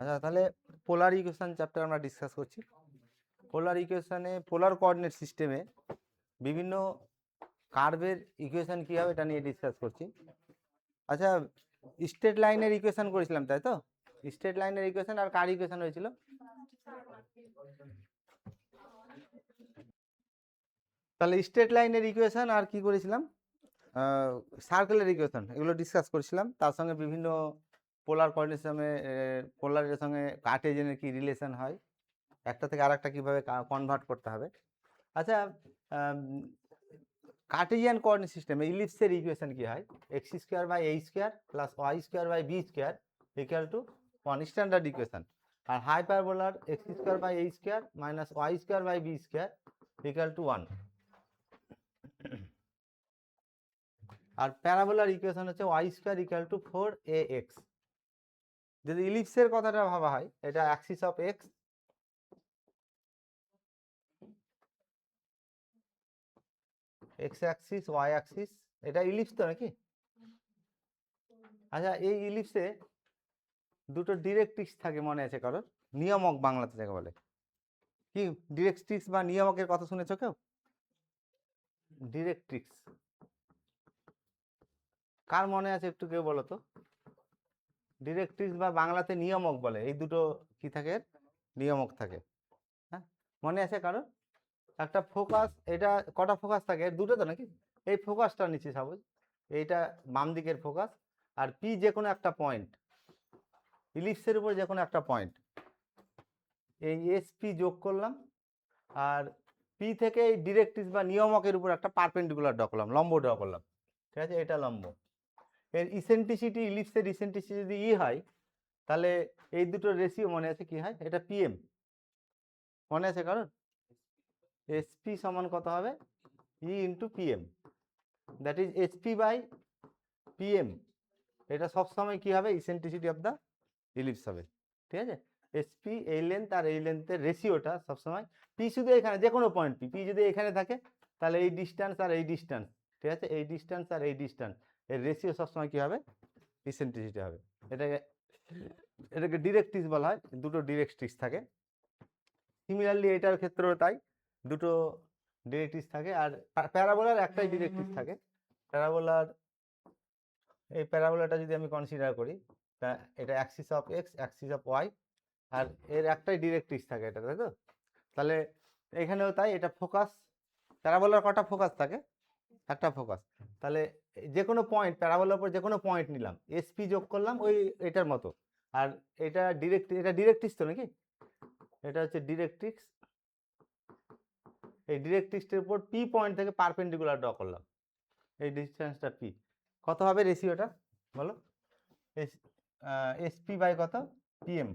আচ্ছা, তাহলে পোলার equation chapter আমরা ডিসকাস করছি। পোলার ইকুয়েশনে, পোলার কোঅর্ডিনেট সিস্টেমে বিভিন্ন কার্ভের ইকুয়েশন কী হবে এটা নিয়ে ডিসকাস করছি। আচ্ছা, স্ট্রেট লাইনের ইকুয়েশন করেছিলাম তাই তো? স্ট্রেট লাইনের ইকুয়েশন আর কার ইকুয়েশন হয়েছিল? তাহলে স্ট্রেট লাইনের ইকুয়েশন আর কি করেছিলাম? সার্কেলের ইকুয়েশন, এগুলো ডিসকাস করেছিলাম। তার সঙ্গে বিভিন্ন পোলার কোঅর্ডিনেশনে, পোলারের সঙ্গে কার্টেজিয়ানের কি রিলেশন হয়, একটা থেকে আরেকটা কীভাবে কনভার্ট করতে হবে। আচ্ছা, কার্টেজিয়ান কোঅর্ডিনেট সিস্টেমে ইলিপসের ইকুয়েশন কি হয়? X square by a square plus y square by b square equal to 1 standard equation. আর হাইপারবোলার x square by a square minus y square by b square equal to 1। আর প্যারাবোলার equation হচ্ছে y square equal to 4ax। যদি ইলিপসের কথাটা ভাবা হয়, এটা axis of x, x axis, y axis, এটা ইলিপস তো নাকি? আচ্ছা, এই ইলিপসে দুটো ডিরেক্ট্রিক্স থাকে, মনে আছে কারোর? নিয়ামক বাংলাতে যাকে বলে। কি ডিরেক্ট্রিক্স বা নিয়ামকের কথা শুনেছ কেউ? ডিরেক্ট্রিক্স কার মনে আছে একটু কেউ বলো তো? ডিরেক্ট্রিক্স বা বাংলাতে নিয়ামক বলে, এই দুটো কি থাকে? নিয়ামক থাকে। হ্যাঁ, মনে আছে কারোর? একটা ফোকাস, এটা কটা ফোকাস থাকে? দুটো তো নাকি? এই ফোকাসটা নিচ্ছি সাপোজ, এইটা বাম দিকের ফোকাস, আর পি যে কোনো একটা পয়েন্ট, ইলিপসের উপর যে কোনো একটা পয়েন্ট, এই এস পি যোগ করলাম, আর পি থেকে এই ডিরেক্ট্রিক্স বা নিয়ামকের উপর একটা পারপেন্ডিকুলার ড্র করলাম, লম্ব ড্র করলাম। ঠিক আছে, এটা লম্ব। এর ইসেন্ট্রিসিটি, ইলিপসের ইসেন্ট্রিসিটি যদি ই হয়, তাহলে এই দুটো রেশিও মনে আছে কি হয়? এটা পিএম, মনে আছে কারণ? এসপি সমান কত হবে? E into PM, that is HP by PM. এটা সবসময় কি হবে? ইসেন্ট্রিসিটি অফ দ্য ইলিপস হবে। ঠিক আছে, এসপি এই লেন্থ আর এই লেন্থের রেশিওটা সবসময়, পি শুধু এখানে যে কোনো পয়েন্ট, পি যদি এখানে থাকে তাহলে এই ডিস্ট্যান্স আর এই ডিস্ট্যান্স, ঠিক আছে, এই ডিস্ট্যান্স আর এই ডিস্ট্যান্স এর রেশিও সবসময় কি হবে? ইসেন্ট্রিসিটি হবে। এটাকে ডিরেক্ট্রিক্স বলা হয়, দুটো ডিরেক্ট্রিক্স থাকে। সিমিলারলি এটার ক্ষেত্রেও তাই, দুটো ডিরেক্ট্রিক্স থাকে। আর প্যারাবোলার একটাই ডিরেক্ট্রিক্স থাকে। প্যারাবোলার, এই প্যারাবোলাটা যদি আমি কনসিডার করি, এটা axis of x, axis of y, আর এর একটাই ডিরেক্ট্রিক্স থাকে, এটা তাই তো? তাহলে এখানেও তাই, এটা ফোকাস। প্যারাবোলার কটা ফোকাস থাকে? একটা ফোকাস। তাহলে যে কোনো পয়েন্ট, প্যারাবোলার উপর যে কোনো পয়েন্ট নিলাম, এসপি যোগ করলাম ওই এটার মতো। আর এটা এটা ডিরেক্ট্রিক্স তো নাকি? এটা হচ্ছে ডিরেক্ট্রিক্স। এই ডিরেক্ট্রিক্সের উপর পি পয়েন্ট থেকে পারপেন্ডিকুলার ড্র করলাম, এই ডিস্টেন্সটা পি। কত হবে রেশিওটা বলো? এসপি বাই কত? পিএম।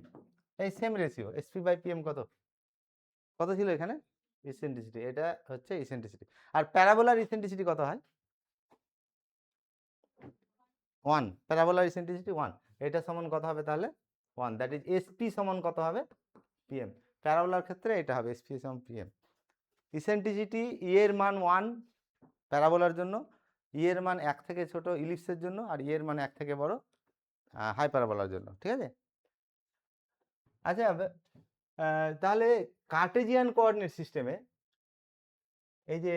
এই same ratio, SP by PM কত কত ছিল এখানে? ইসেন্ট্রিসিটি, এটা হচ্ছে ইসেন্ট্রিসিটি। আর প্যারাবোলার ইসেন্ট্রিসিটি কত হয়? 1। প্যারাবোলার ইসেন্ট্রিসিটি 1। এটা সমান কত হবে তাহলে? 1, দ্যাট ইজ এসপি সমান কত হবে? পিএম। প্যারাবোলার ক্ষেত্রে এটা হবে এসপি সমান পিএম। ইসেন্ট্রিসিটি ই এর মান 1 প্যারাবোলার জন্য, ই এর মান 1 থেকে ছোট ইলিপসের জন্য, আর ই এর মান 1 থেকে বড় হাইপারবোলার জন্য। ঠিক আছে। আচ্ছা, তাহলে কার্টেজিয়ান কোঅর্ডিনেট সিস্টেমে এই যে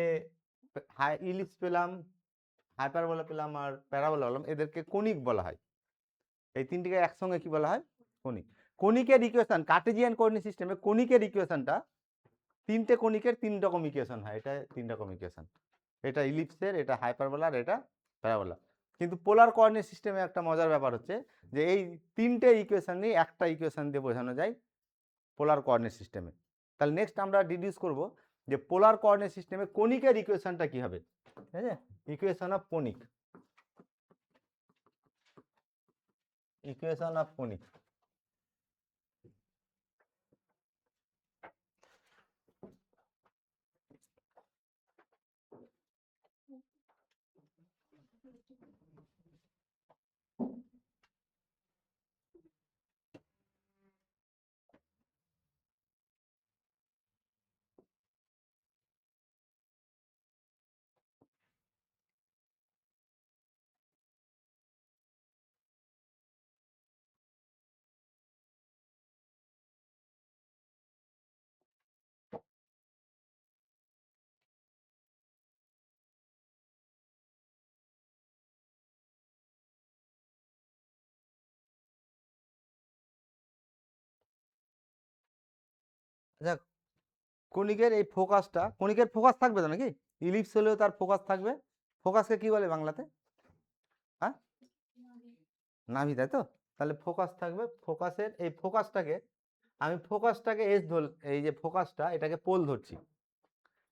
ইলিপস পেলাম, হাইপারবোলা পেলাম, আর প্যারাবোলা পেলাম, এদেরকে কনিক বলা হয়। এই তিনটিকে একসঙ্গে কি বলা হয়? কনিক। কনিকের ইকুয়েশন, কার্টেজিয়ান কোঅর্ডিনেট সিস্টেমে কনিকের ইকুয়েশনটা, তিনটে কনিকের 3 রকম ইকুয়েশন হয়। এটা 3 রকম ইকুয়েশন, এটা ইলিপসের, এটা হাইপারবোলার, এটা প্যারাবোলা। কিন্তু পোলার কোঅর্ডিনেট সিস্টেমে একটা মজার ব্যাপার হচ্ছে যে এই তিনটে ইকুয়েশন নিয়ে একটা ইকুয়েশন দিয়ে বোঝানো যায় পোলার কোঅর্ডিনেট সিস্টেমে। তাহলে নেক্সট আমরা ডিডিউস করব যে পোলার কোঅর্ডিনেট সিস্টেমে কনিকের ইকুয়েশনটা কি হবে। ঠিক আছে, equation of conic, equation of conic. আচ্ছা, কণিকের এই ফোকাসটা, কণিকের ফোকাস থাকবে তো নাকি? ইলিপস হলেও তার ফোকাস থাকবে। ফোকাসকে কি বলে বাংলাতে? হ্যাঁ, নাভি, তাই তো? তাহলে ফোকাস থাকবে, ফোকাসের এই ফোকাসটাকে এস ধর, এই যে ফোকাসটা এটাকে পোল ধরছি।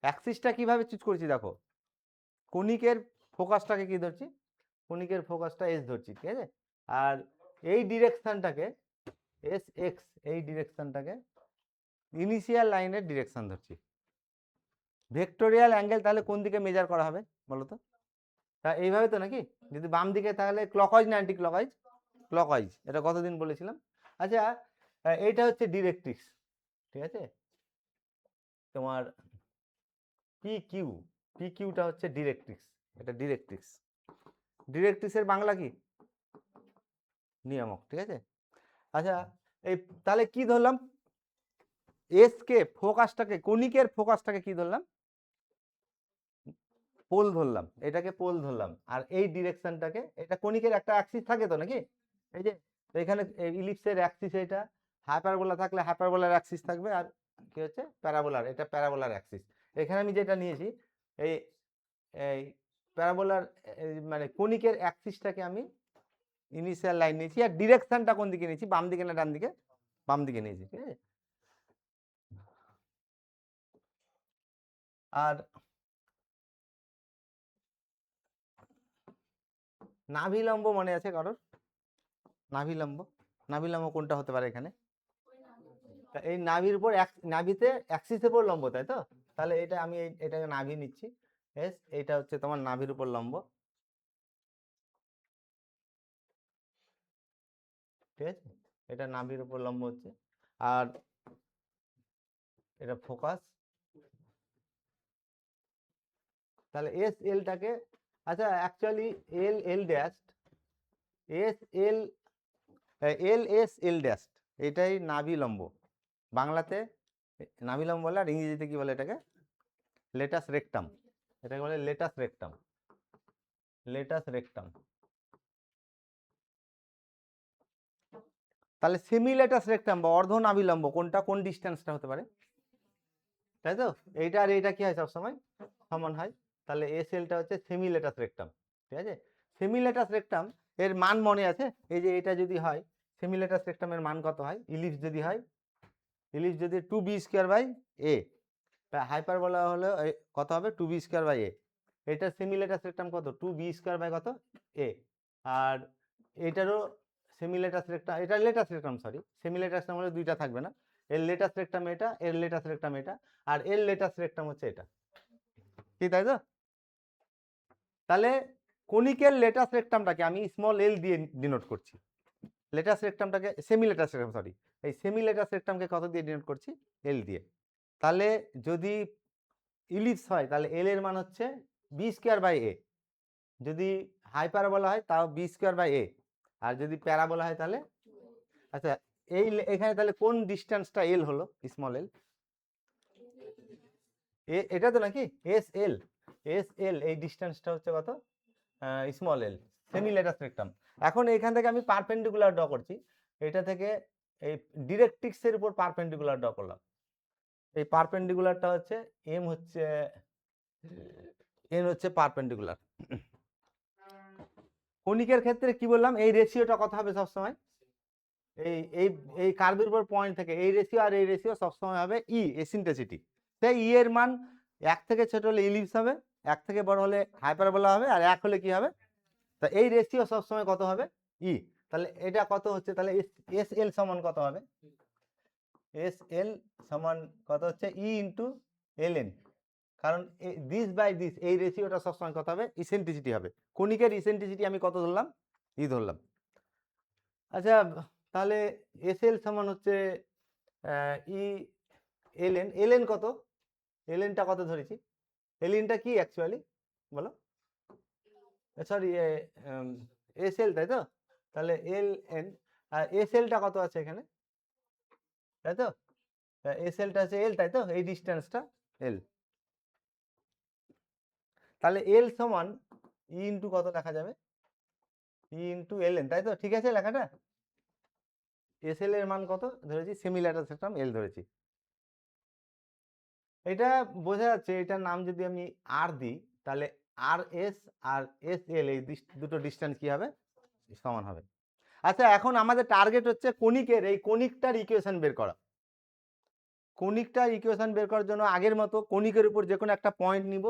অ্যাক্সিসটা কিভাবে চুজ করছি দেখো, কণিকের ফোকাসটাকে কি ধরছি, কণিকের ফোকাসটা এস ধরছি, ঠিক আছে? আর এই ডিরেকশনটাকে এস এক্স, এই ডিরেকশনটাকে ইনিশিয়াল লাইনের ডিরেকশন ধরছি। ভেক্টোরিয়াল অ্যাঙ্গেল তাহলে কোন দিকে মেজার করা হবে বলো তো? তা এইভাবে তো নাকি? যদি বাম দিকে তাহলে ক্লকওয়াইজ না অ্যান্টি ক্লকওয়াইজ? ক্লকওয়াইজ। এটা কতদিন বলেছিলাম? আচ্ছা, এইটা হচ্ছে ডিরেক্ট্রিক্স, ঠিক আছে? তোমার পি কিউ, পি কিউটা হচ্ছে ডিরেক্ট্রিক্স, এটা ডিরেক্ট্রিক্স। ডিরেক্ট্রিক্সের বাংলা কি? নিয়ামক, ঠিক আছে? আচ্ছা, এই তাহলে কি ধরলাম? এস কে ফোকাসটাকে, কণিকের ফোকাসটাকে কি ধরলাম? পোল ধরলাম, এটাকে পোল ধরলাম। আর এই ডিরেকশনটাকে, এটা কণিকের একটা অ্যাক্সিস থাকে তো নাকি? এই যে এখানে ইলিপসের অ্যাক্সিস, এটা হাইপারবোলা থাকলে হাইপারবোলার অ্যাক্সিস থাকবে, আর কি হচ্ছে প্যারাবোলার, এটা প্যারাবোলার অ্যাক্সিস। এখানে আমি যেটা নিয়েছি এই এই প্যারাবোলার, মানে কণিকের অ্যাক্সিসটাকে আমি ইনিশিয়াল লাইন নিয়েছি, আর ডিরেকশনটা কোন দিকে নিয়েছি, বাম দিকে না ডান দিকে? বাম দিকে নিয়েছি, ঠিক আছে? আর নাভিলম্ব মনে আছে কারোর? নাভিলম্ব, নাভিলম্ব কোনটা হতে পারে এখানে? এই নাভির উপর, নাভিতে অ্যাক্সিসের উপর লম্ব, তাই তো? তাহলে এটা আমি এটাকে নাভি নিচ্ছি, এস, এটা হচ্ছে তোমার নাভির উপর লম্ব, ঠিক আছে? এটা নাভির উপর লম্ব হচ্ছে। আর এটা ফোকাস, তাহলে এস এলটাকে, আচ্ছা actually L L dash, S L, L S L dash, এটাই নাভি লম্ব বাংলাতে। নাভি লম্ব বলে, আর ইংরেজিতে কি বলে এটাকে? লেটাস রেকটাম, এটাকে বলে লেটাস রেকটাম, লেটাস রেকটাম। তাহলে সেমি লেটাস রেকটাম বা অর্ধ নাভিলম্ব কোনটা, কোন ডিস্টেন্সটা হতে পারে, তাই তো? এইটা আর এইটা কি হয় সবসময় সমান হয়। তাহলে এস এলটা হচ্ছে সেমি লেটাস রেকটাম, ঠিক আছে? সেমি লেটাস রেকটাম এর মান মনে আছে? এই যে এটা যদি হয়, সেমি লেটাস রেকটামের মান কত হয়? ইলিপস যদি হয়, ইলিপস যদি 2b² বাই a, হাইপারবোলা হলে কত হবে? 2b² by a। এটা সেমি লেটাস রেকটাম কত? 2b² বাই কত? a। আর এটারও সেমি লেটাস রেকটাম, এটা latus rectum, sorry semi latus rectum হলে দুইটা থাকবে না, এর লেটাস রেকটাম এটা, এর লেটাস রেকটাম এটা, আর এর লেটাস রেকটাম হচ্ছে এটা, কি তাই তো? তাহলে কনিকের লেটাস রেকটামটাকে আমি স্মল এল দিয়ে ডিনোট করছি, লেটাস রেকটামটাকে, সেমি লেটাস রেকটাম, সরি এই সেমি লেটাস রেকটামকে কত দিয়ে ডিনোট করছি? এল দিয়ে। তাহলে যদি ইলিপস হয় তাহলে এল এর মান হচ্ছে b²/a, যদি হাইপারবোলা হয় তাও b²/a, আর যদি প্যারাবোলা হয় তাহলে, আচ্ছা এই এখানে তাহলে কোন ডিস্টেন্সটা এল হলো, স্মল এল? এটা তো নাকি এস এল, এস এল এই ডিস্টেন্সটা হচ্ছে কত? Small L, semi latus rectum. এখন এখান থেকে আমি পারপেন্ডিকুলার ড্র করছি, এটা থেকে এই ডিরেক্ট্রিক্সের উপর পারপেন্ডিকুলার ড্র করলাম। এই পারপেন্ডিকুলারটা হচ্ছে এম, হচ্ছে এন হচ্ছে পারপেন্ডিকুলার। কণিকের ক্ষেত্রে কি বললাম, এই রেশিওটা কত হবে সবসময়? এই এই এই কার্ভের উপর পয়েন্ট থেকে এই রেশিও আর এই রেশিও সবসময় হবে ই, এসেন্ট্রিসিটি। তাই ই এর মান 1 থেকে ছোট হলে ইলিপস হবে, 1 থেকে বড় হলে হাইপারবোলা হবে, আর 1 হলে কি হবে? তা এই রেশিও সবসময় কত হবে? ই। তাহলে এটা কত হচ্ছে, তাহলে এস এল সমান কত হবে? এস এল সমান কত হচ্ছে? ই ইন্টু এল এন, কারণ দিস বাই দিস এই রেশিওটা সবসময় কত হবে? ইসেন্ট্রিসিটি হবে। কণিকের ইসেন্ট্রিসিটি আমি কত ধরলাম? ই ধরলাম। আচ্ছা, তাহলে এস এল সমান হচ্ছে ই এল এন, এল এন কত? এল এনটা কত ধরেছি? এল এনটা কি অ্যাকচুয়ালি বলো? সরি, এস এল, তাই তো? তাহলে এল এন, আর এস এলটা কত আছে এখানে, তাই তো? এস এলটা আছে এল, তাই তো? এই ডিস্টেন্সটা এল। তাহলে এল সমান ই ইন্টু কত লেখা যাবে? ই ইন্টু এল এন, তাই তো? ঠিক আছে লেখাটা? এস এল এর মান কত ধরেছি? সেমি ল্যাটারাল সিস্টেম এল ধরেছি। এটা বোঝা যাচ্ছে, এটার নাম যদি আমি আর দিই তাহলে আর এস আর এস এল এই দুটো ডিস্টেন্স কি হবে, সমান হবে। আচ্ছা এখন আমাদের টার্গেট হচ্ছে কনিকের এই কনিকটার ইকুয়েশন বের করা। কনিকটার ইকুয়েশন বের করার জন্য আগের মতো কনিকের উপর যে কোনো একটা পয়েন্ট নিব,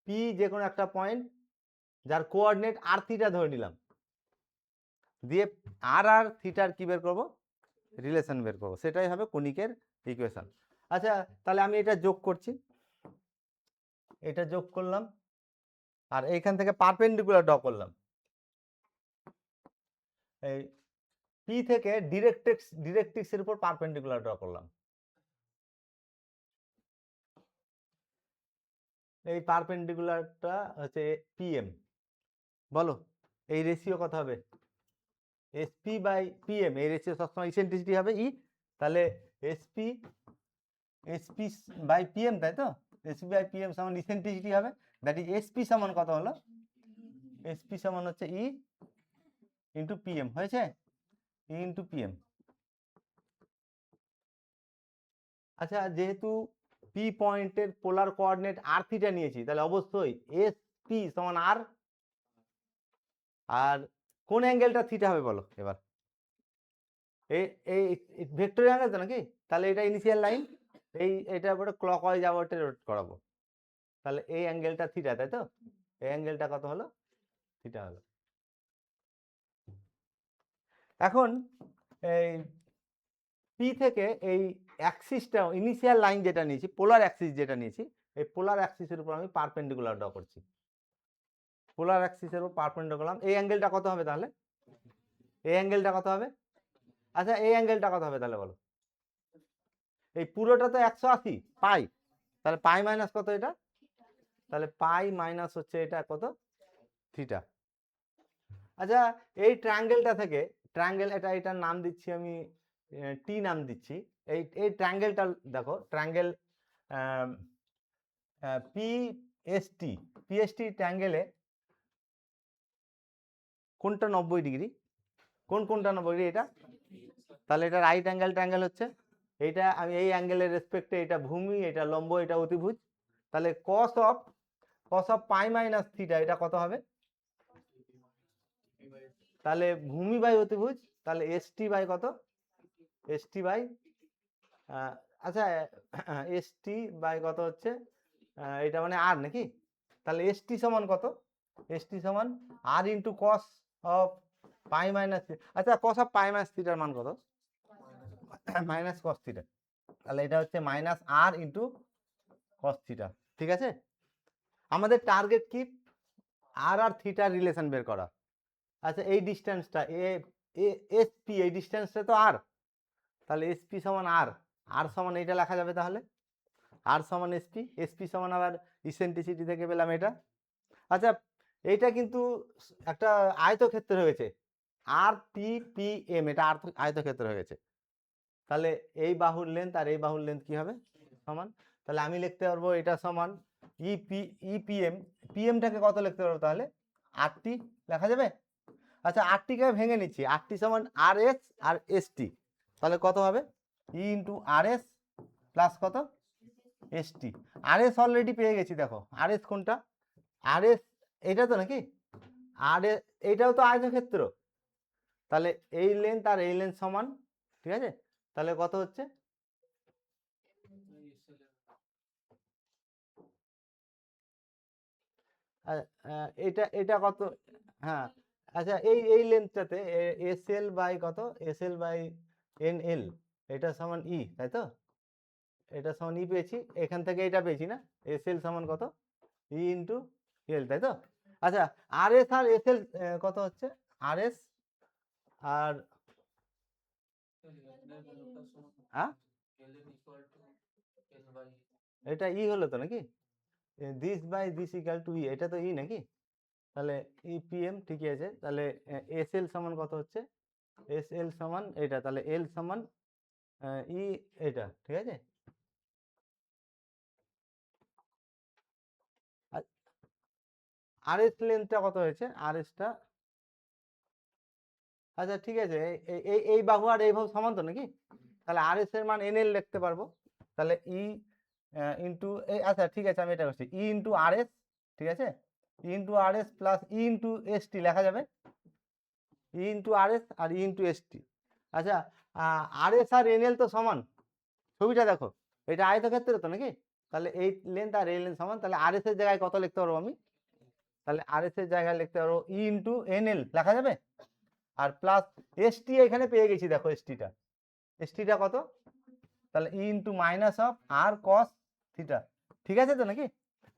পি যে কোনো একটা পয়েন্ট যার কোঅর্ডিনেট আর থিটা ধরে নিলাম, দিয়ে আর আর থিটার কি বের করব, রিলেশন বের করব, সেটাই হবে কনিকের ইকুয়েশন। আচ্ছা তাহলে আমি এটা যোগ করছি, এটা যোগ করলাম আর এইখান থেকে পারপেন্ডিকুলার ড্র করলাম, এই পি থেকে ডিরেক্ট্রিক্সের উপর পারপেন্ডিকুলার ড্র করলাম। এই পারপেন্ডিকুলারটা হচ্ছে পিএম, বলো এই রেশিও কত হবে, এসপি বাই পিএম, এই রেশিও সবসময় ইসেন্ট্রিসিটি হবে ই, তাহলে এসপি এসপি বাই পিএম, তাই তো, এসপি বাই পিএম সমান ইসেন্ট্রিসিটি হবে, দ্যাট ইজ এসপি সমান কত হলো, এসপি সমান হচ্ছে ই ইন্টু পিএম, হয়েছে, ই ইন্টু পিএম। আচ্ছা যেহেতু পি পয়েন্টের পোলার কোঅর্ডিনেট আর থিটা নিয়েছি, তাহলে অবশ্যই এস পি সমান আর, আর কোন অ্যাঙ্গেলটা থিটা হবে বলো এবার, এই এই ভেক্টর অ্যাঙ্গেল তো নাকি, তাহলে এটা ইনিশিয়াল লাইন, এটার উপরে ক্লকওয়াইজ আওয়ার্টে রোটেট করাবো, তাহলে এই অ্যাঙ্গেলটা থিটা, তাই তো, এই অ্যাঙ্গেলটা কত হলো, থিটা হলো। এখন এই পি থেকে এই অ্যাক্সিসটা ইনিশিয়াল লাইন যেটা নিয়েছি, পোলার অ্যাক্সিস যেটা নিয়েছি, এই পোলার অ্যাক্সিসের উপর আমি পারপেন্ডিকুলার ড্র করছি, পোলার অ্যাক্সিসের উপর পারপেন্ডিকুলার করলাম, এই অ্যাঙ্গেলটা কত হবে তাহলে, এই অ্যাঙ্গেলটা কত হবে, আচ্ছা এই অ্যাঙ্গেলটা কত হবে তাহলে বলো, এই পুরোটা তো 180 পাই, তাহলে পাই মাইনাস কত এটা, তাহলে পাই মাইনাস হচ্ছে এটা কত, থিটা। আচ্ছা এই ট্রায়াঙ্গেলটা থেকে, ট্রায়াঙ্গেল এটার নাম দিচ্ছি আমি টি নাম দিচ্ছি, এই ট্রায়াঙ্গেলটা দেখো, ট্রায়াঙ্গেল পিএসটি, পিএসটি ট্রায়াঙ্গেলে কোনটা 90 ডিগ্রি, কোনটা 90 ডিগ্রি, এটা, তাহলে এটা রাইট অ্যাঙ্গেল ট্রায়াঙ্গেল হচ্ছে, এইটা আমি এই অ্যাঙ্গেলের রেসপেক্টে এটা ভূমি, এটা লম্ব, এটা অতিভুজ, তাহলে কস অফ পাই মাইনাস থিটা এটা কত হবে, তাহলে ভূমি বাই অতিভুজ, তাহলে এসটি বাই কত, এসটি বাই আচ্ছা এসটি বাই কত হচ্ছে, এটা মানে আর নাকি, তাহলে এসটি সমান কত, এসটি সমান r into cos of pi minus, আচ্ছা কস অফ পাই মাইনাস থিটার মান কত, মাইনাস কস থিটা, তাহলে এটা হচ্ছে মাইনাস আর ইন্টু কস থিটা, ঠিক আছে। আমাদের টার্গেট কি, আর আর থিটার রিলেশন বের করা। আচ্ছা এই ডিস্টেন্সটা এসপি, এই ডিস্টেন্সটা তো আর, তাহলে এসপি সমান আর, আর সমান এটা লেখা যাবে তাহলে, আর সমান এসপি, এসপি সমান আবার ইসেন্ট্রিসিটি থেকে পেলাম এটা। আচ্ছা এইটা কিন্তু একটা আয়তক্ষেত্র হয়েছে, আর পি পি এম, এটা আয়তক্ষেত্র হয়ে গেছে, তাহলে এই বাহুর লেন্থ আর এই বাহুর লেন্থ কি হবে, সমান, তাহলে আমি লিখতে পারবো এটা সমান ইপিএম, পিএমটাকে কত লিখতে পারবো তাহলে, আরটি লেখা যাবে। আচ্ছা আরটিকে ভেঙে নিচ্ছি, আরটি সমান আর এস আর এস টি, তাহলে কত হবে, ই ইন্টু আর এস প্লাস কত, এস টি, আর এস অলরেডি পেয়ে গেছি, দেখো আর এস কোনটা, আর এস এটা তো নাকি, আর এইটাও তো আয়তক্ষেত্র, তাহলে এই লেন্থ আর এই লেন্থ সমান, ঠিক আছে, তাহলে কত হচ্ছে, এটা এটা কত, হ্যাঁ আচ্ছা এই লেন্থটাতে এস এল বাই কত, S L by N L, এটা সমান ই, তাই তো, এটা সমান ই পেয়েছি, এখান থেকে এটা পেয়েছি না, এস এল সমান কত, ই ইন্টু এল, তাই তো। আচ্ছা আর এস আর এস এল কত হচ্ছে, আর এস আর হ্যাঁ এটা ই হলো তো নাকি, this by this equal to e, এটা তো ই নাকি, তাহলে ইপিএম ঠিকই আছে, তাহলে এস এল সমান কত হচ্ছে, এস এল সমান এটা, তাহলে এল সমান ই, এটা ঠিক আছে। আর এস লেন্থটা কত হয়েছে, আর এসটা, আচ্ছা ঠিক আছে, এই বাহু আর এই বাহু সমান তো নাকি, তাহলে আর এস এর মান এন এল লিখতে পারবো, তাহলে ই ইন্টু এই, আচ্ছা ঠিক আছে আমি এটা করছি, ই ইন্টু আর এস, ঠিক আছে, ই ইন্টু আর S plus E into S T লেখা যাবে, ই ইন্টু আর এস আর ই ইন্টু এস টি। আচ্ছা, আর এস আর এন এল তো সমান, ছবিটা দেখো, এটা আয়তক্ষেত্রের তো নাকি, তাহলে এই লেন্থ আর এই লেন্থ সমান, তাহলে আর এস এর জায়গায় কত লিখতে পারবো আমি, তাহলে আর এস এর জায়গায় লিখতে পারবো ই ইন্টু এন এল লেখা যাবে, আর প্লাস এস টি এখানে পেয়ে গেছি, দেখো এস টিটা কত, তাহলে e into minus of r cos theta, ঠিক আছে তো নাকি।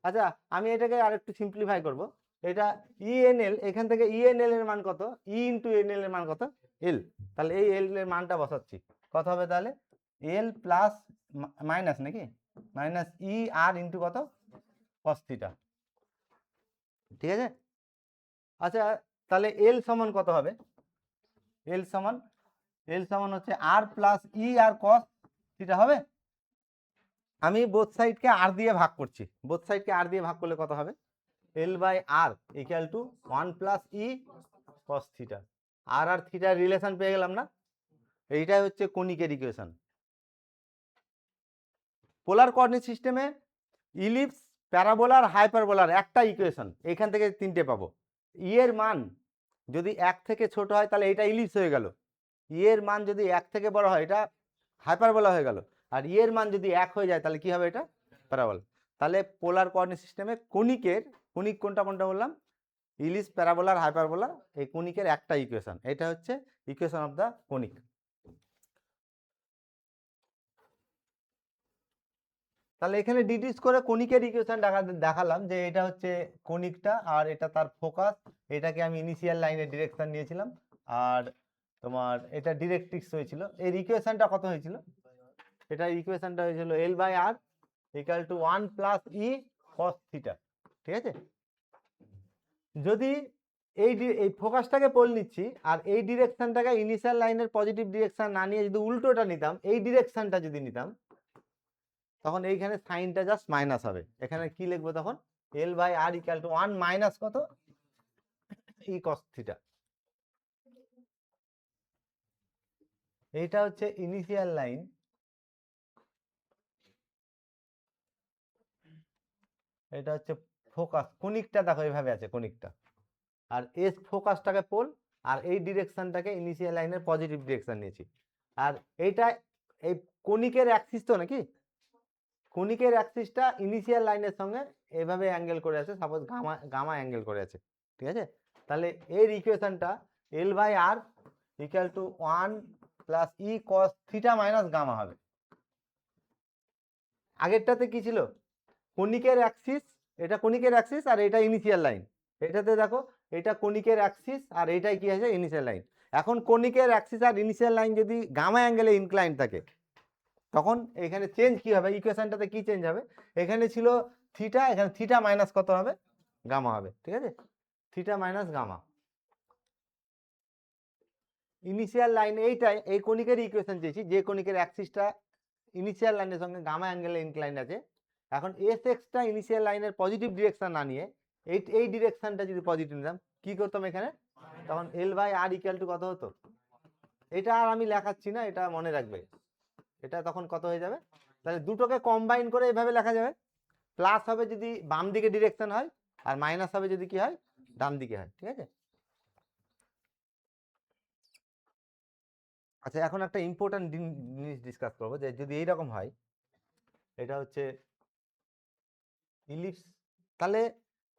আচ্ছা আমি এটাকে আরেকটু সিম্পলিফাই করব, এটা ইএনএল, এখান থেকে ইএনএল এর মান কত, ই ইন্টু এনএল এর মান কত, এল, তাহলে এই এল এর মানটা বসাচ্ছি, কত হবে তাহলে এল প্লাস মাইনাস নাকি, মাইনাস ই আর ইন্টু কত কস থিটা, ঠিক আছে। আচ্ছা তাহলে এল সমান কত হবে, এল সমান, এল সমান হচ্ছে আর প্লাস ই আর কস থিটা হবে, আমি বোথ সাইডকে আর দিয়ে ভাগ করছি, বোথ সাইডকে আর দিয়ে ভাগ করলে কত হবে, এল by R equal to 1 plus e cos theta, আর থিটার রিলেশন পেয়ে গেলাম না, এইটাই হচ্ছে কনিকের ইকুয়েশন। পোলার কোঅর্ডিনেট সিস্টেমে ইলিপস, প্যারাবোলার, হাইপারবোলার একটা ইকুয়েশন, এখান থেকে তিনটে পাবো। ই এর মান যদি 1 থেকে ছোট হয় তাহলে এটা ইলিপস হয়ে গেল, ই এর মান যদি 1 থেকে বড় হয় এটা হাইপারবোলা হয়ে গেল, আর ই এর মান যদি 1 হয়ে যায় তাহলে কি হবে, এটা প্যারাবোলা। তাহলে পোলার কোঅর্ডিনেট সিস্টেমে কনিকের, কনিক কোনটা কোনটা বললাম, ইলিপস, প্যারাবোলার, হাইপারবোলা, এই কনিকের একটা ইকুয়েশন, এটা হচ্ছে ইকুয়েশন অফ দা কনিক। তাহলে এখানে ডিডিউস করে কনিকের ইকুয়েশন দেখালাম যে এটা হচ্ছে কনিকটা, আর এটা তার ফোকাস, এটাকে আমি ইনিশিয়াল লাইনের ডিরেকশন নিয়েছিলাম, আর তোমার এটা ডিরেক্ট্রিক্স হয়েছিল, এর ইকুয়েশনটা কত হয়েছিল, এটা ইকুয়েশনটা হয়েছিল L by R equal to 1 plus e cos theta, ঠিক আছে। যদি এই ফোকাসটাকে পোল নিচ্ছি আর এই ডিরেকশনটাকে ইনিশিয়াল লাইনের পজিটিভ ডিরেকশন না নিয়ে যদি উল্টোটা নিতাম, এই ডিরেকশনটা যদি নিতাম, তখন এইখানে সাইনটা জাস্ট মাইনাস হবে, এখানে কি লিখবো তখন, L by R equal to 1 minus কত ই কস থিটা, এইটা হচ্ছে ইনিশিয়াল লাইন, এটা হচ্ছে ফোকাস, কনিকটা দেখো এইভাবে আছে কনিকটা, আর এস ফোকাসটাকে পোল, আর এই ডিরেকশনটাকে ইনিশিয়াল লাইনের পজিটিভ ডিরেকশন নিয়েছি, আর এইটা এই কনিকের অ্যাক্সিস তো নাকি, কনিকের অ্যাক্সিসটা ইনিশিয়াল লাইনের সঙ্গে এইভাবে অ্যাঙ্গেল করে আছে, সাপোজ গামা গামা অ্যাঙ্গেল করে আছে, ঠিক আছে। তাহলে এর ইকুয়েশনটা l by R equal to 1 plus e cos theta minus gamma হবে। আগেরটাতে কি ছিল, কনিকের অ্যাক্সিস, এটা কনিকের অ্যাক্সিস আর এটা ইনিশিয়াল লাইন, এটাতে দেখো এটা কনিকের অ্যাক্সিস আর এটাই কি আছে ইনিশিয়াল লাইন। এখন কনিকের অ্যাক্সিস আর ইনিশিয়াল লাইন যদি গামা অ্যাঙ্গেলে ইনক্লাইন থাকে, তখন এখানে চেঞ্জ কি হবে, ইকুয়েশনটাতে কি চেঞ্জ হবে, এখানে ছিল থিটা, এখানে থিটা মাইনাস কত হবে, গামা হবে, ঠিক আছে, theta minus gamma. Initial line এইটাই, এই কনিকের ইকুয়েশন চেয়েছি, যে কনিকের অ্যাক্সিসটা ইনিশিয়াল লাইনের সঙ্গে গামা অ্যাঙ্গেলে ইনক্লাইন আছে। এখন এস এক্সটা ইনিশিয়াল লাইনের পজিটিভ ডিরেকশন না নিয়ে এই ডিরেকশনটা যদি পজিটিভ নিতাম, কি করতাম এখানে, তখন L by R equal to কত হতো, এটা আর আমি লেখাচ্ছি না, এটা মনে রাখবে, এটা তখন কত হয়ে যাবে, তাহলে দুটোকে কম্বাইন করে এভাবে লেখা যাবে, প্লাস হবে যদি বাম দিকে ডিরেকশন হয়, আর মাইনাস হবে যদি কি হয়, ডান দিকে হয়, ঠিক আছে। আচ্ছা এখন একটা ইম্পর্টেন্ট জিনিস ডিসকাস করবো, যে যদি এইরকম হয়, এটা হচ্ছে ইলিপস, তাহলে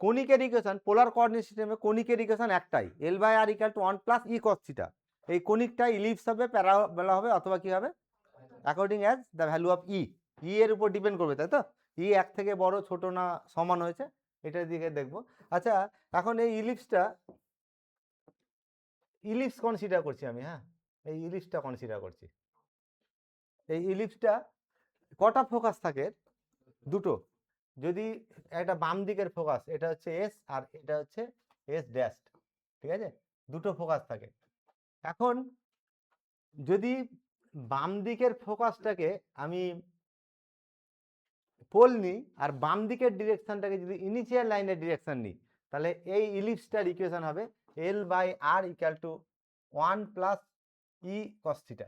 কনিকের ইকুয়েশন, পোলার কোঅর্ডিনেট সিস্টেমে কনিকের ইকুয়েশন একটাই, l by R equal to 1 plus e cos theta, এই কনিকটা ইলিপস হবে, প্যারাবোলা হবে, অথবা কি হবে, according as the value of e, e এর উপর ডিপেন্ড করবে, তাই তো, ই 1 থেকে বড় ছোট না সমান হয়েছে, এটার দিকে দেখবো। আচ্ছা এখন এই ইলিপসটা, ইলিপস কনসিডার করছি আমি, হ্যাঁ এই ইলিপসটা কনসিডার করছি, এই ইলিপসটা কটা ফোকাস থাকে, দুটো, যদি একটা বাম দিকের ফোকাস, এটা হচ্ছে এস আর এটা হচ্ছে এস ড্যাশ, ঠিক আছে, দুটো ফোকাস থাকে। এখন যদি বাম দিকের ফোকাসটাকে আমি পোল নিই আর বাম দিকের ডিরেকশনটাকে যদি ইনিশিয়াল লাইনের ডিরেকশন নিই, তাহলে এই ইলিপসটার ইকুয়েশন হবে এল by R equal to 1 plus e cos theta,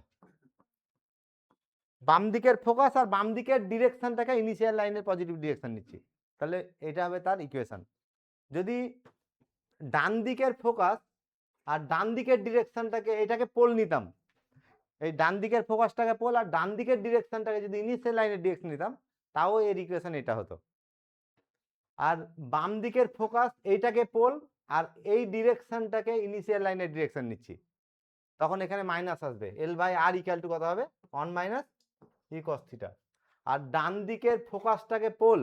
বাম দিকের ফোকাস আর বাম দিকের ডিরেকশনটাকে ইনিশিয়াল লাইনের পজিটিভ ডিরেকশন নিচ্ছি, তাহলে এটা হবে তার ইকুয়েশন। যদি ডান দিকের ফোকাস আর ডান দিকের ডিরেকশনটাকে, এটাকে পোল নিতাম, এই ডান দিকের ফোকাসটাকে পোল আর ডান দিকের ডিরেকশনটাকে যদি ইনিশিয়াল লাইনের ডিরেকশন নিতাম, তাও এর ইকুয়েশন এটা হতো। আর বাম দিকের ফোকাস এইটাকে পোল আর এই ডিরেকশনটাকে ইনিশিয়াল লাইনের ডিরেকশন নিচ্ছি, তখন এখানে মাইনাস আসবে, L by R equal to কত হবে 1 মাইনাস ই কস থিটা। আর ডান দিকের ফোকাসটাকে পোল